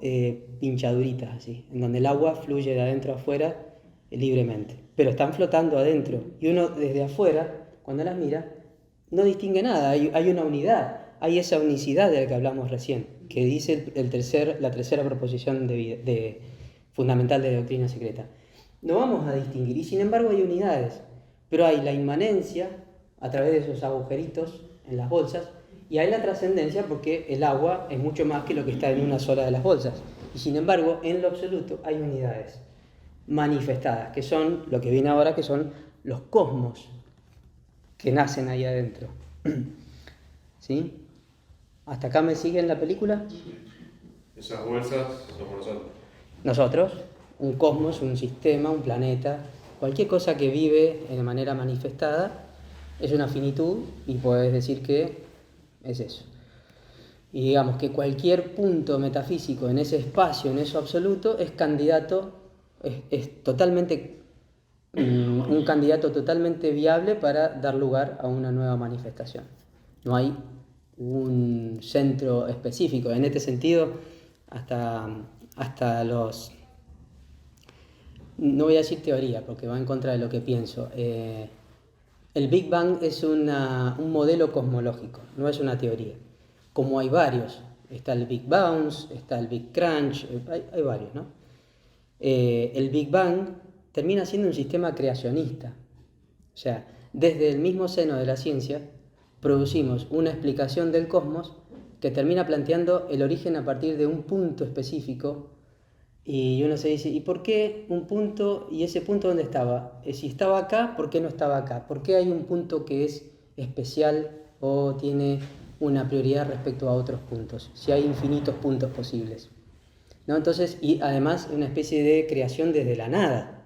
pinchaduritas así, en donde el agua fluye de adentro a afuera libremente, pero están flotando adentro, y uno desde afuera, cuando las mira, no distingue nada, hay una unidad, hay esa unicidad de la que hablamos recién, que dice la tercera proposición fundamental de la doctrina secreta. No vamos a distinguir, y sin embargo hay unidades, pero hay la inmanencia a través de esos agujeritos en las bolsas, y hay la trascendencia porque el agua es mucho más que lo que está en una sola de las bolsas, y sin embargo en lo absoluto hay unidades manifestadas, que son lo que viene ahora, que son los cosmos que nacen ahí adentro. ¿Sí? ¿Hasta acá me siguen la película?
Esas bolsas somos nosotros.
Nosotros, un cosmos, un sistema, un planeta, cualquier cosa que vive de manera manifestada es una finitud, y puedes decir que es eso. Y digamos que cualquier punto metafísico en ese espacio, en eso absoluto, es candidato, es totalmente un candidato totalmente viable para dar lugar a una nueva manifestación. No hay un centro específico. En este sentido, hasta los... No voy a decir teoría, porque va en contra de lo que pienso. El Big Bang es un modelo cosmológico, no es una teoría. Como hay varios, está el Big Bounce, está el Big Crunch, hay varios, ¿no? El Big Bang termina siendo un sistema creacionista. O sea, desde el mismo seno de la ciencia producimos una explicación del cosmos que termina planteando el origen a partir de un punto específico. Y uno se dice, ¿y por qué un punto? ¿Y ese punto dónde estaba? Si estaba acá, ¿por qué no estaba acá? ¿Por qué hay un punto que es especial o tiene una prioridad respecto a otros puntos? Si hay infinitos puntos posibles, ¿no? Entonces, y además una especie de creación desde la nada,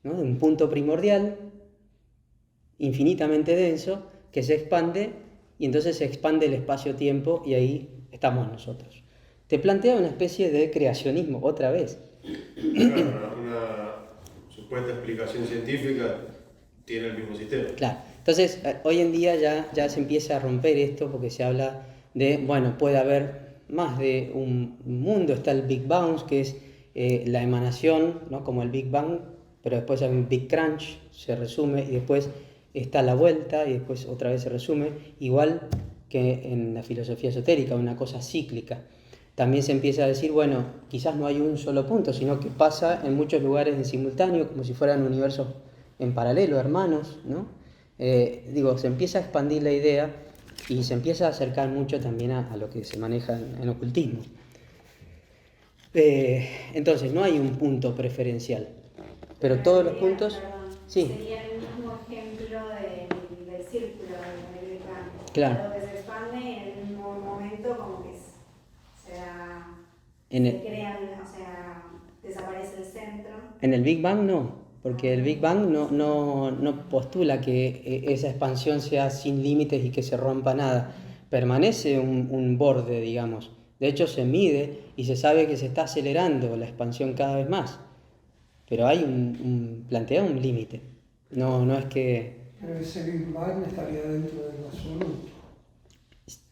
¿no? Un punto primordial, infinitamente denso, que se expande, y entonces se expande el espacio-tiempo, y ahí estamos nosotros. Te plantea una especie de creacionismo, otra vez.
Claro, una supuesta explicación científica tiene el mismo sistema.
Claro. Entonces, hoy en día ya se empieza a romper esto, porque se habla de, bueno, puede haber más de un mundo. Está el Big Bounce, que es la emanación, ¿no? Como el Big Bang, pero después hay un Big Crunch, se resume, y después está la vuelta, y después otra vez se resume, igual que en la filosofía esotérica, una cosa cíclica. También se empieza a decir, bueno, quizás no hay un solo punto, sino que pasa en muchos lugares en simultáneo, como si fueran universos en paralelo, hermanos, ¿no? Se empieza a expandir la idea y se empieza a acercar mucho también a lo que se maneja en ocultismo. Entonces, no hay un punto preferencial, pero todos los puntos... Sí.
Sería el mismo ejemplo del círculo del Big Bang.
Claro.
Algo que se expande y en el mismo momento como que desaparece el centro.
En el Big Bang no, porque el Big Bang no postula que esa expansión sea sin límites y que se rompa nada. Permanece un borde, digamos. De hecho, se mide y se sabe que se está acelerando la expansión cada vez más. Pero hay plantea un límite. No es que...
Pero ese Big Bang estaría dentro del absoluto.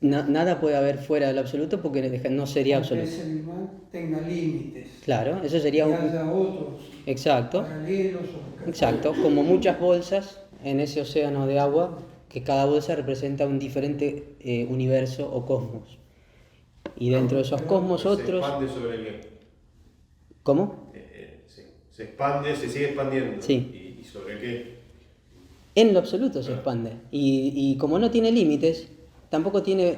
Nada puede haber fuera del absoluto porque no sería absoluto.
Que ese Big Bang tenga límites.
Claro, eso sería
y haya otros
exacto,
paralelos.
exacto, como muchas bolsas en ese océano de agua, que cada bolsa representa un diferente universo o cosmos. Y dentro de esos cosmos otros...
¿Se expande sobre qué?
¿Cómo?
Se expande, se sigue expandiendo.
Sí.
¿Y sobre qué?
En lo absoluto se expande. Y como no tiene límites, tampoco tiene...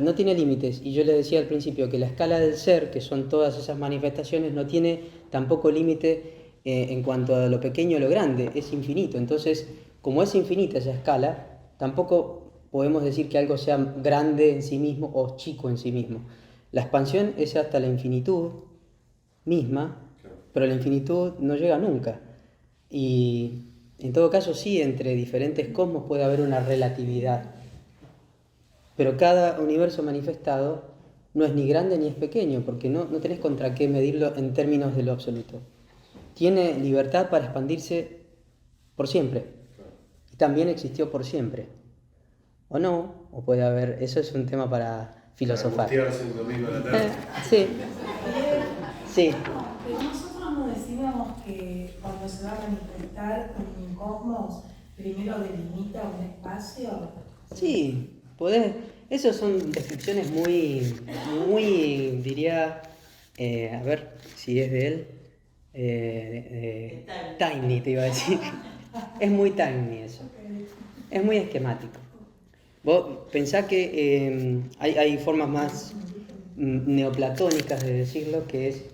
no tiene límites. Y yo le decía al principio que la escala del ser, que son todas esas manifestaciones, no tiene tampoco límite en cuanto a lo pequeño o lo grande. Es infinito. Entonces, como es infinita esa escala, tampoco podemos decir que algo sea grande en sí mismo o chico en sí mismo. La expansión es hasta la infinitud misma, pero la infinitud no llega nunca. Y en todo caso sí, entre diferentes cosmos puede haber una relatividad. Pero cada universo manifestado no es ni grande ni es pequeño, porque no tenés contra qué medirlo en términos de lo absoluto. Tiene libertad para expandirse por siempre. Y también existió por siempre. O no, o puede haber... Eso es un tema para filosofar.
Para angustiarse el domingo a la tarde.
Sí. Sí.
Pero nosotros nos decíamos que cuando se va a manifestar un cosmos, primero delimita un espacio.
Sí, podés. Esas son descripciones muy, diría, a ver si es de él, tiny te iba a decir. Es muy tiny eso. Es muy esquemático. Vos pensá que hay formas más neoplatónicas de decirlo, que es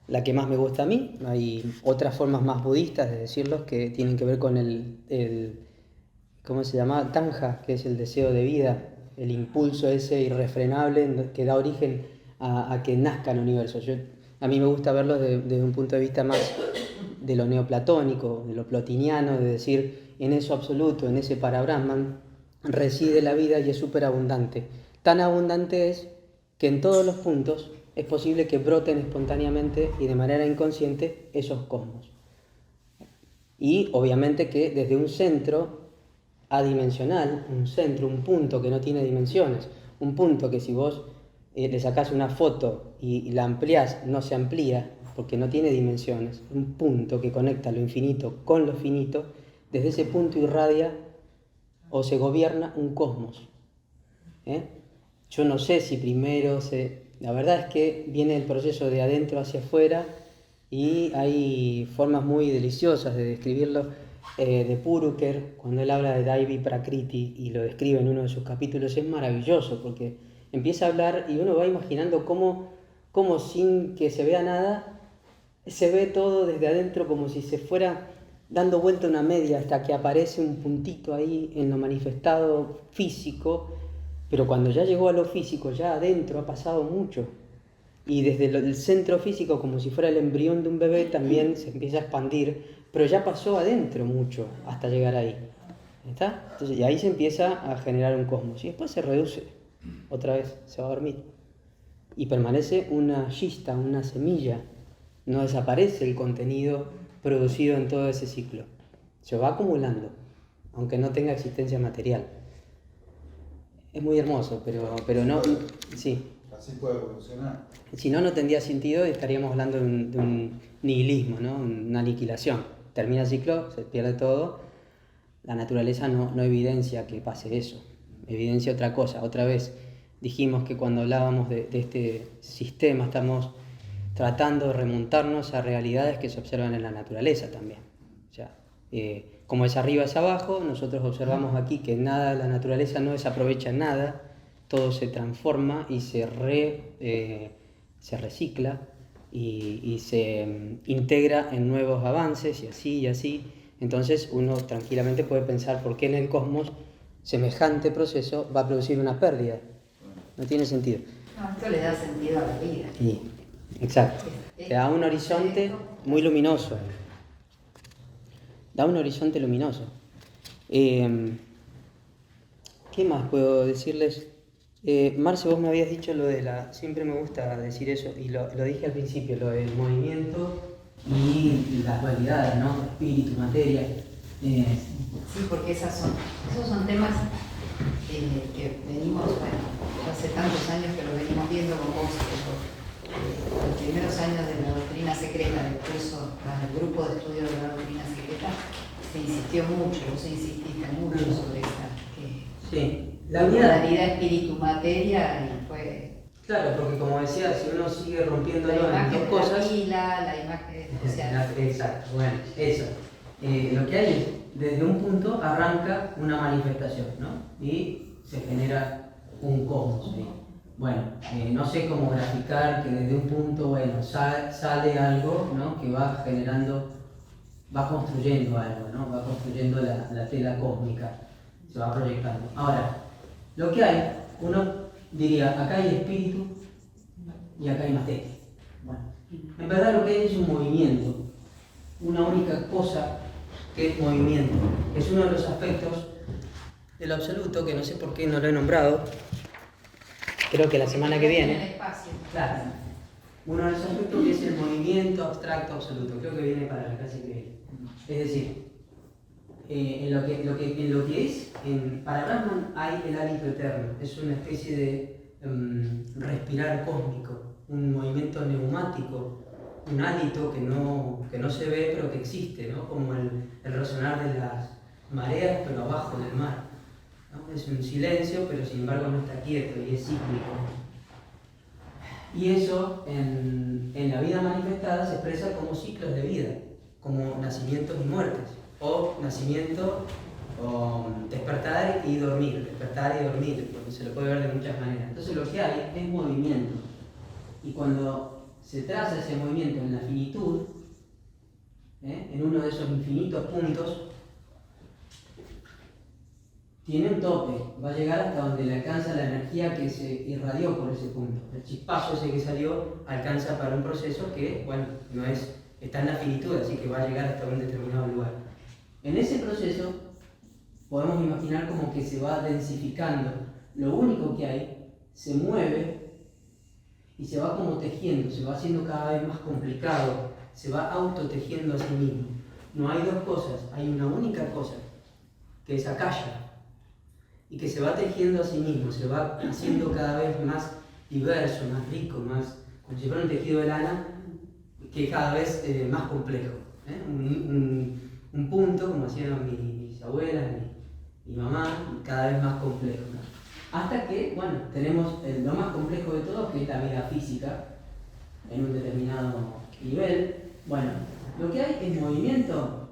la que más me gusta a mí. Hay otras formas más budistas de decirlo que tienen que ver con el ¿cómo se llama? Tanja, que es el deseo de vida, el impulso ese irrefrenable que da origen a que nazca el universo. A mí me gusta verlo desde un punto de vista más de lo neoplatónico, de lo plotiniano, de decir, en eso absoluto, en ese parabrahman, reside la vida y es súper abundante. Tan abundante es que en todos los puntos es posible que broten espontáneamente y de manera inconsciente esos cosmos. Y obviamente que desde un centro adimensional, un punto que no tiene dimensiones, un punto que si vos le sacás una foto y la ampliás, no se amplía porque no tiene dimensiones, un punto que conecta lo infinito con lo finito, desde ese punto irradia o se gobierna un cosmos. Yo no sé si primero la verdad es que viene el proceso de adentro hacia afuera y hay formas muy deliciosas de describirlo. De Purukar, cuando él habla de Daivi Prakriti y lo describe en uno de sus capítulos, es maravilloso porque empieza a hablar y uno va imaginando cómo sin que se vea nada, se ve todo desde adentro como si se fuera dando vuelta una media hasta que aparece un puntito ahí en lo manifestado físico, pero cuando ya llegó a lo físico, ya adentro ha pasado mucho. Y desde el centro físico, como si fuera el embrión de un bebé, también se empieza a expandir, pero ya pasó adentro mucho hasta llegar ahí. ¿Está? Entonces, y ahí se empieza a generar un cosmos. Y después se reduce, otra vez, se va a dormir. Y permanece una shista, una semilla. No desaparece el contenido producido en todo ese ciclo. Se va acumulando, aunque no tenga existencia material. Es muy hermoso, pero no... Sí.
Así puede evolucionar.
Si no, no tendría sentido y estaríamos hablando de un nihilismo, ¿no? Una aniquilación. Termina el ciclo, se pierde todo. La naturaleza no evidencia que pase eso. Evidencia otra cosa. Otra vez dijimos que cuando hablábamos de este sistema estamos tratando de remontarnos a realidades que se observan en la naturaleza también. O sea, como es arriba es abajo, nosotros observamos aquí que nada, la naturaleza no desaprovecha nada, todo se transforma y se recicla y se integra en nuevos avances y así. Entonces uno tranquilamente puede pensar por qué en el cosmos semejante proceso va a producir una pérdida. No tiene sentido.
No, esto le da sentido a la vida.
Sí, exacto. Te da un horizonte muy luminoso. Da un horizonte luminoso. ¿Qué más puedo decirles? Marce, vos me habías dicho lo de siempre me gusta decir eso, y lo dije al principio, lo del movimiento y las dualidades, ¿no? Espíritu, materia.
Sí, porque esos son temas que venimos, bueno, hace tantos años que lo venimos viendo con vos, los primeros años de la doctrina secreta, del curso, del grupo de estudio de la doctrina secreta, se insistió mucho, vos insististe mucho sobre esa,
Sí,
la dualidad espíritu-materia, y fue...
Claro, porque como decía, si uno sigue rompiéndolo en dos cosas...
La imagen, o sea...
Exacto, bueno, eso. Lo que hay es, desde un punto arranca una manifestación, ¿no? Y se genera un cosmos, ¿sí? Bueno, no sé cómo graficar que desde un punto, bueno, sale algo, ¿no? Que va generando, va construyendo algo, ¿no? Va construyendo la tela cósmica, se va proyectando. Ahora, lo que hay, uno diría, acá hay espíritu y acá hay materia. Bueno, en verdad lo que hay es un movimiento, una única cosa que es movimiento. Es uno de los aspectos del absoluto que no sé por qué no lo he nombrado. Creo que la semana que viene. Claro. Uno de los aspectos que es el movimiento abstracto absoluto. Creo que viene para la clase que viene. Es decir, en lo que es, para Brahman hay el hálito eterno. Es una especie de respirar cósmico, un movimiento neumático, un hálito que no se ve pero que existe, ¿no? Como el resonar de las mareas pero abajo del mar, ¿no? Es un silencio pero sin embargo no está quieto y es cíclico. Y eso en la vida manifestada se expresa como ciclos de vida, como nacimientos y muertes, o nacimiento, o despertar y dormir, porque se lo puede ver de muchas maneras. Entonces lo que hay es movimiento, y cuando se traza ese movimiento en la finitud, en uno de esos infinitos puntos, tiene un tope, va a llegar hasta donde le alcanza la energía que se irradió por ese punto. El chispazo ese que salió alcanza para un proceso que, bueno, está en la finitud, así que va a llegar hasta un determinado lugar. En ese proceso podemos imaginar como que se va densificando. Lo único que hay se mueve y se va como tejiendo, se va haciendo cada vez más complicado, se va autotejiendo a sí mismo. no hay dos cosas, hay una única cosa, que es acalla, y que se va tejiendo a sí mismo, se va haciendo cada vez más diverso, más rico, más como si fuera un tejido de lana, que es cada vez más complejo. Un punto, como hacían mis abuelas, mi mamá, cada vez más complejo, ¿no? Hasta que, bueno, tenemos lo más complejo de todo, que es la vida física, en un determinado nivel. Bueno, lo que hay es movimiento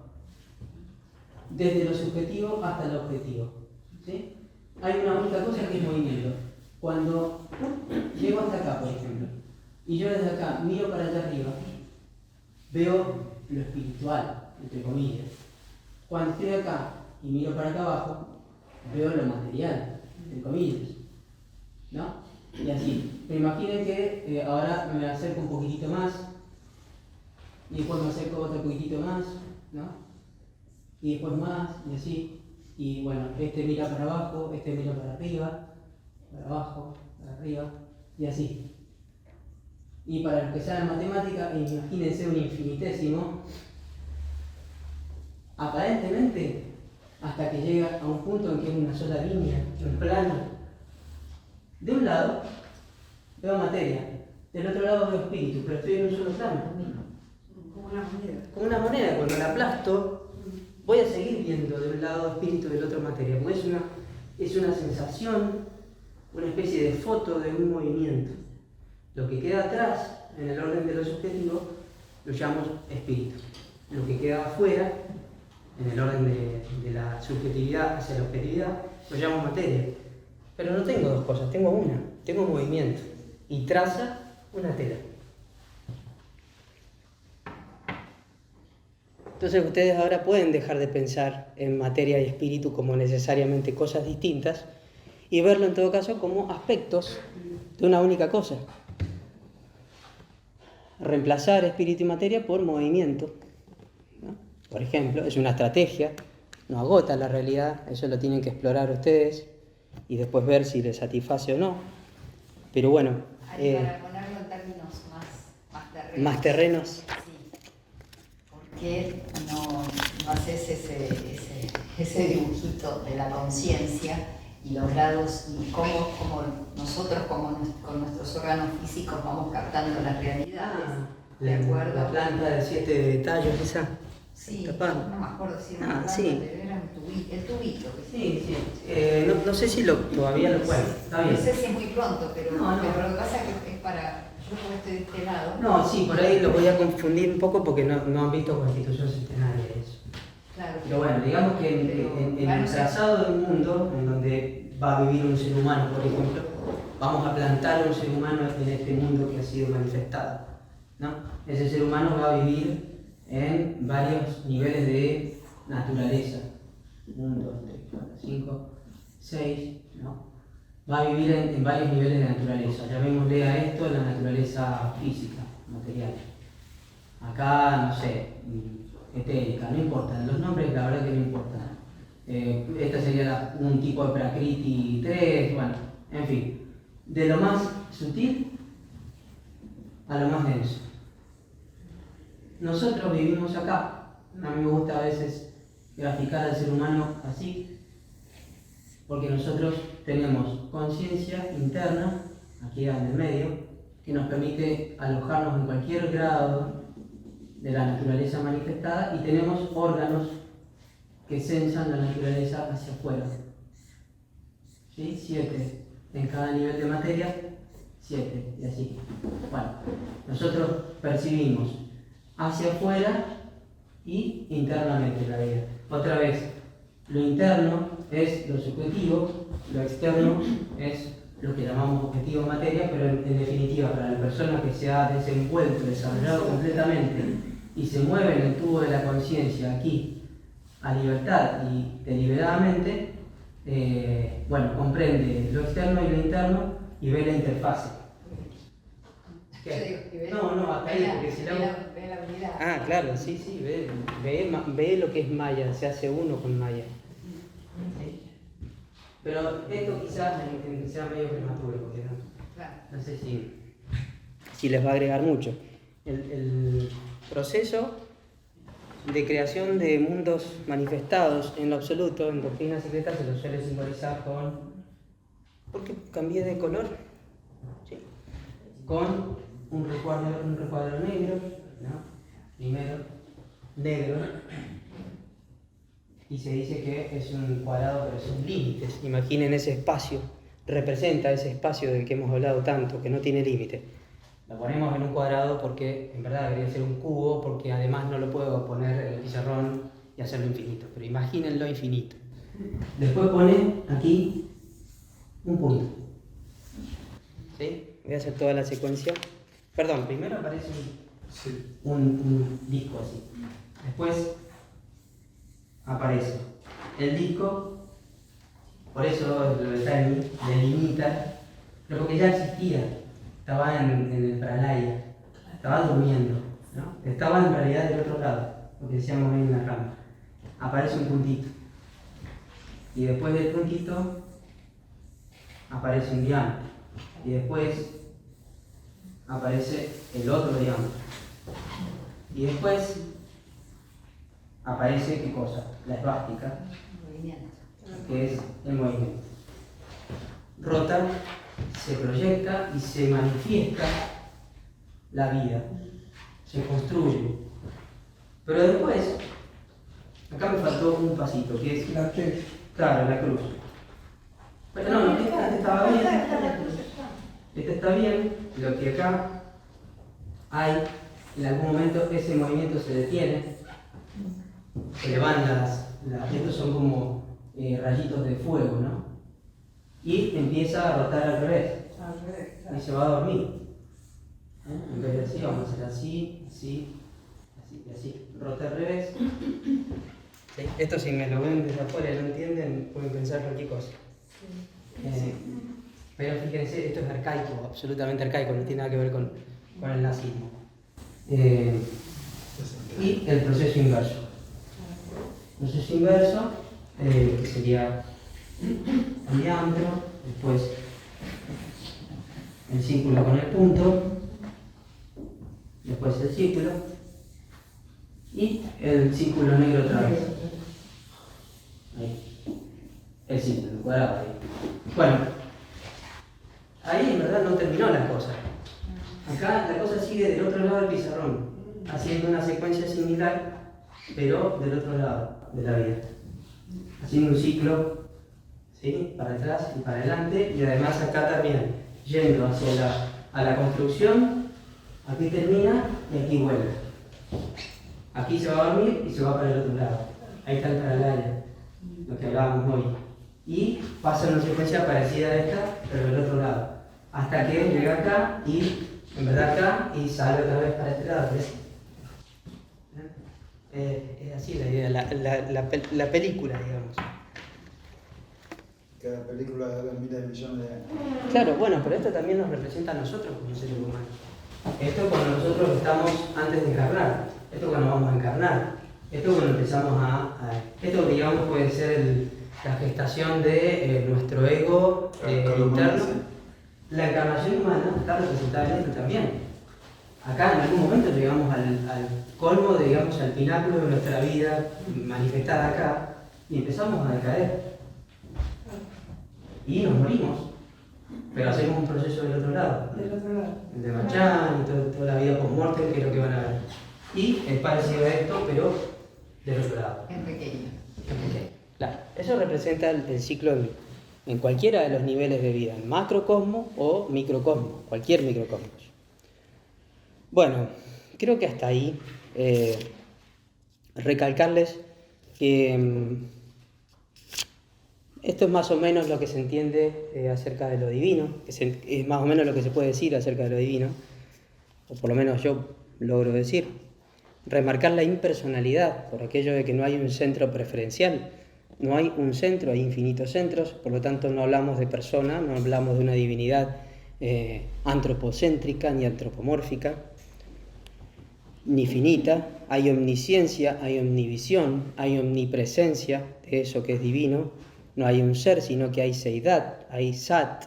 desde lo subjetivo hasta lo objetivo, ¿sí? Hay una única cosa que es movimiento. Cuando llego hasta acá, por ejemplo, y yo desde acá miro para allá arriba, veo lo espiritual, entre comillas. Cuando estoy acá y miro para acá abajo, veo lo material, entre comillas, ¿no? Y así. Pero imaginen que ahora me acerco un poquitito más, y después me acerco otro poquitito más, ¿no? Y después más, y así. Y bueno, este mira para abajo, este mira para arriba, para abajo, para arriba, y así. Y para los que saben matemática, imagínense un infinitésimo, aparentemente, hasta que llega a un punto en que es una sola línea, un plano. De un lado veo materia, del otro lado veo espíritu, pero estoy en un solo plano.
Como una moneda.
Como una moneda, cuando la aplasto, voy a seguir viendo de un lado espíritu y del otro materia, porque es una sensación, una especie de foto de un movimiento. Lo que queda atrás, en el orden de lo subjetivo, lo llamamos espíritu. Lo que queda afuera, en el orden de la subjetividad hacia la objetividad, lo llamo materia. Pero no tengo dos cosas, tengo una, tengo movimiento. Y traza una tela. Entonces ustedes ahora pueden dejar de pensar en materia y espíritu como necesariamente cosas distintas y verlo en todo caso como aspectos de una única cosa. Reemplazar espíritu y materia por movimiento, ¿no? Por ejemplo, es una estrategia, no agota la realidad, eso lo tienen que explorar ustedes y después ver si les satisface o no. Pero bueno,
Para ponerlo en términos más terrenos.
Más terrenos.
Sí. ¿Por qué no haces ese dibujito de la conciencia y los grados y cómo nosotros con nuestros órganos físicos vamos captando las realidades? ¿De acuerdo?
La planta de 7 tallos esa.
Sí,
tapando.
no me acuerdo si era una planta,
sí.
pero era el tubito.
Sí, sí. No sé si todavía lo pueden. Está bien.
No sé si es muy pronto, pero
No.
pero lo que pasa es que es para... Yo como estoy de este lado...
No, sí, por ahí lo voy a confundir un poco porque no han visto Constitución Centenaria de eso.
Claro.
Pero bueno, digamos que en el trazado del mundo, en donde va a vivir un ser humano, por ejemplo, vamos a plantar un ser humano en este mundo que ha sido manifestado, ¿no? Ese ser humano va a vivir en varios niveles de naturaleza. 1, 2, 3, 4, 5, 6, ¿no? Va a vivir en varios niveles de naturaleza. Llamémosle a esto la naturaleza física, material. Acá, no sé, etérica, no importa. Los nombres la verdad que no importan. Esta sería un tipo de Prakriti 3, bueno, en fin. De lo más sutil a lo más denso. Nosotros vivimos acá. A mí me gusta a veces graficar al ser humano así, porque nosotros tenemos conciencia interna, aquí en el medio, que nos permite alojarnos en cualquier grado de la naturaleza manifestada y tenemos órganos que sensan la naturaleza hacia afuera. ¿Sí? 7 en cada nivel de materia, 7 y así. Bueno, nosotros percibimos hacia afuera y internamente la vida. Otra vez, lo interno es lo subjetivo, lo externo es lo que llamamos objetivo materia, pero en definitiva para la persona que se ha desenvuelto, desarrollado completamente y se mueve en el tubo de la conciencia aquí a libertad y deliberadamente, comprende lo externo y lo interno y ve la interfase. ¿Qué? No, hasta ahí, porque si no...
Ve la habilidad.
Ah, claro, sí, ve lo que es Maya, se hace uno con Maya. ¿Sí? Pero esto quizás sea medio prematuro, porque no sé si les va a agregar mucho. El proceso de creación de mundos manifestados en lo absoluto, en doctrina secreta se lo suele simbolizar con... ¿Por qué cambié de color? Sí. Con un recuadro negro, ¿no? Primero, negro. Y se dice que es un cuadrado pero sin límites. Imaginen ese espacio, representa ese espacio del que hemos hablado tanto, que no tiene límite. Lo ponemos en un cuadrado porque en verdad debería ser un cubo, porque además no lo puedo poner en el pizarrón y hacerlo infinito. Pero imagínenlo infinito. Después pone aquí un punto. ¿Sí? Voy a hacer toda la secuencia. Perdón, primero aparece un disco así. Después aparece el disco, por eso lo de Tani delimita, pero porque ya existía, estaba en el Pralaya, estaba durmiendo, ¿no? Estaba en realidad del otro lado, lo que decíamos ahí en la rama. Aparece un puntito, y después del puntito aparece un diámetro, y después aparece el otro diámetro, y después aparece, ¿qué cosa? La esvástica, que es el movimiento. Rota, se proyecta y se manifiesta la vida, se construye. Pero después, acá me faltó un pasito, que es
La T.
claro, la cruz. Pero no, este estaba bien. Este está bien, lo que acá hay, en algún momento ese movimiento se detiene. Se le van estos son como rayitos de fuego, ¿no? Y empieza a rotar al revés. Y se va a dormir. En vez de así, vamos a hacer así, así, así y así. Rota al revés. ¿Sí? Esto si me lo ven desde afuera y no entienden, pueden pensar cualquier cosa. Pero fíjense, esto es arcaico, absolutamente arcaico, no tiene nada que ver con el nazismo. Y el proceso inverso. Proceso inverso, que sería el diámetro, después el círculo con el punto, después el círculo y el círculo negro otra vez. Ahí. El círculo, el cuadrado ahí. Bueno, ahí en verdad no terminó la cosa. Acá la cosa sigue del otro lado del pizarrón, haciendo una secuencia similar, pero del otro lado de la vida, haciendo un ciclo, ¿sí? Para atrás y para adelante, y además acá también yendo hacia la construcción. Aquí termina y aquí vuelve. Aquí se va a dormir y se va para el otro lado. Ahí está el Pralaya, lo que hablábamos hoy, y pasa una secuencia parecida a esta, pero del otro lado, hasta que llega acá y en verdad acá y sale otra vez para este lado. ¿Ves? Es así la idea, la película, digamos.
Cada película de miles de millones de años.
Claro, bueno, pero esto también nos representa a nosotros como seres humanos. Esto cuando nosotros estamos antes de encarnar, esto cuando vamos a encarnar, esto cuando empezamos esto digamos puede ser la gestación de nuestro ego interno. La encarnación humana está representada en esto también. Acá en algún momento llegamos al colmo, digamos, al pináculo de nuestra vida manifestada acá y empezamos a decaer. Y nos morimos. Pero hacemos un proceso del otro lado. El de Machán y toda la vida post-mortem, que es lo que van a ver. Y es parecido a esto, pero del otro lado.
En pequeño.
Claro, eso representa el ciclo en cualquiera de los niveles de vida, en macrocosmo o microcosmo, cualquier microcosmos. Bueno, creo que hasta ahí recalcarles que esto es más o menos lo que se entiende acerca de lo divino, es más o menos lo que se puede decir acerca de lo divino, o por lo menos yo logro decir. Remarcar la impersonalidad, por aquello de que no hay un centro preferencial, no hay un centro, hay infinitos centros, por lo tanto no hablamos de persona, no hablamos de una divinidad antropocéntrica ni antropomórfica, ni finita. Hay omnisciencia, hay omnivisión, hay omnipresencia de eso que es divino. No hay un ser, sino que hay seidad, hay sat.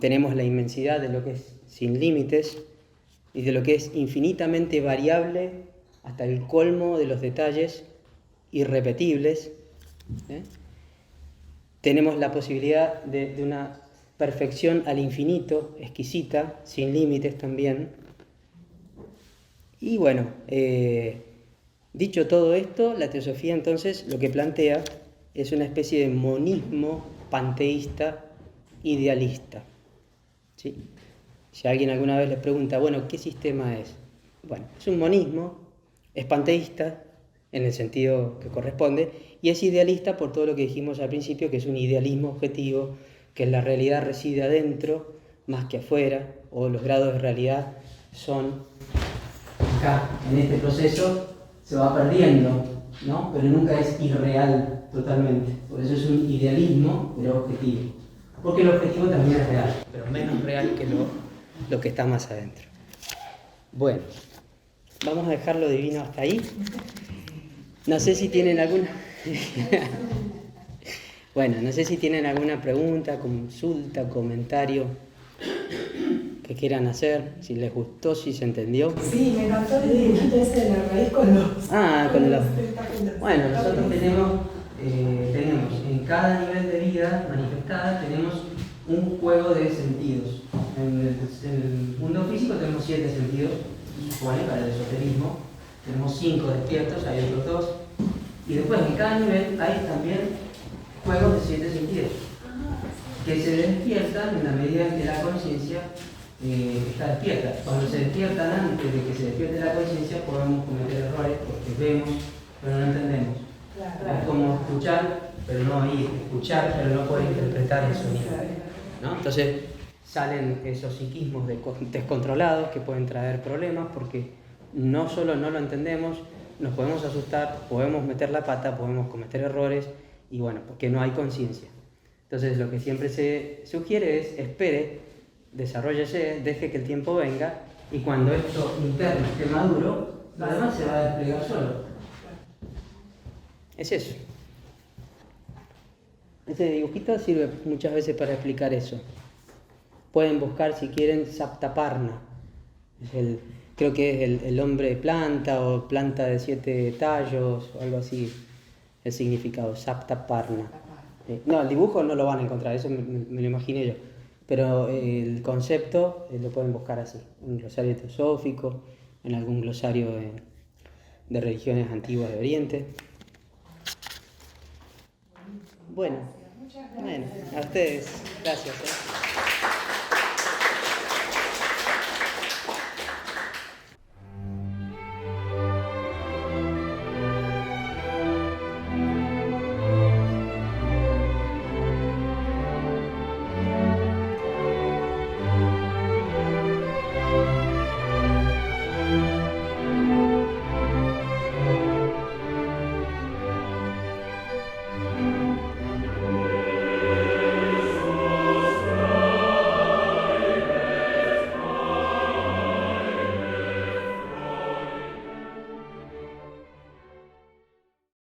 Tenemos la inmensidad de lo que es sin límites y de lo que es infinitamente variable hasta el colmo de los detalles irrepetibles. Tenemos la posibilidad de una perfección al infinito, exquisita, sin límites también. Y bueno, dicho todo esto, la teosofía entonces lo que plantea es una especie de monismo panteísta idealista. ¿Sí? Si alguien alguna vez les pregunta, bueno, ¿qué sistema es? Bueno, es un monismo, es panteísta en el sentido que corresponde y es idealista por todo lo que dijimos al principio, que es un idealismo objetivo, que la realidad reside adentro más que afuera, o los grados de realidad son acá, en este proceso se va perdiendo, ¿no? Pero nunca es irreal totalmente. Por eso es un idealismo, pero objetivo. Porque el objetivo también es real, pero menos real que lo que está más adentro. Bueno, vamos a dejar lo divino hasta ahí. No sé si tienen alguna... Bueno, no sé si tienen alguna pregunta, consulta, comentario que quieran hacer, si les gustó, si se entendió.
Sí, me encantó el dibujito ese de la raíz con los...
Con los...
tentáculos.
Bueno, nosotros tenemos en cada nivel de vida manifestada tenemos un juego de sentidos. En el mundo físico tenemos 7 sentidos, supone, para el esoterismo. Tenemos 5 despiertos, hay otros 2. Y después en cada nivel hay también juegos de 7 sentidos que se despiertan en la medida en que la conciencia está despierta. Cuando se despiertan antes de que se despierte la conciencia podemos cometer errores porque vemos pero no entendemos. Claro. Es como escuchar pero no oír, escuchar pero no poder interpretar el sonido, ¿no? Entonces salen esos psiquismos descontrolados que pueden traer problemas porque no solo no lo entendemos, nos podemos asustar, podemos meter la pata, podemos cometer errores y bueno, porque no hay conciencia. Entonces lo que siempre se sugiere es espere, desarróllese, deje que el tiempo venga y cuando esto interno esté maduro, lo demás se va a desplegar solo. Es eso. Este dibujito sirve muchas veces para explicar eso. Pueden buscar si quieren Saptaparna. Creo que es el hombre planta o planta de 7 tallos o algo así. El significado, Saptaparna. No, el dibujo no lo van a encontrar, eso me lo imaginé yo. Pero el concepto lo pueden buscar así, en un glosario teosófico, en algún glosario de religiones antiguas de Oriente. Bueno, a ustedes, gracias.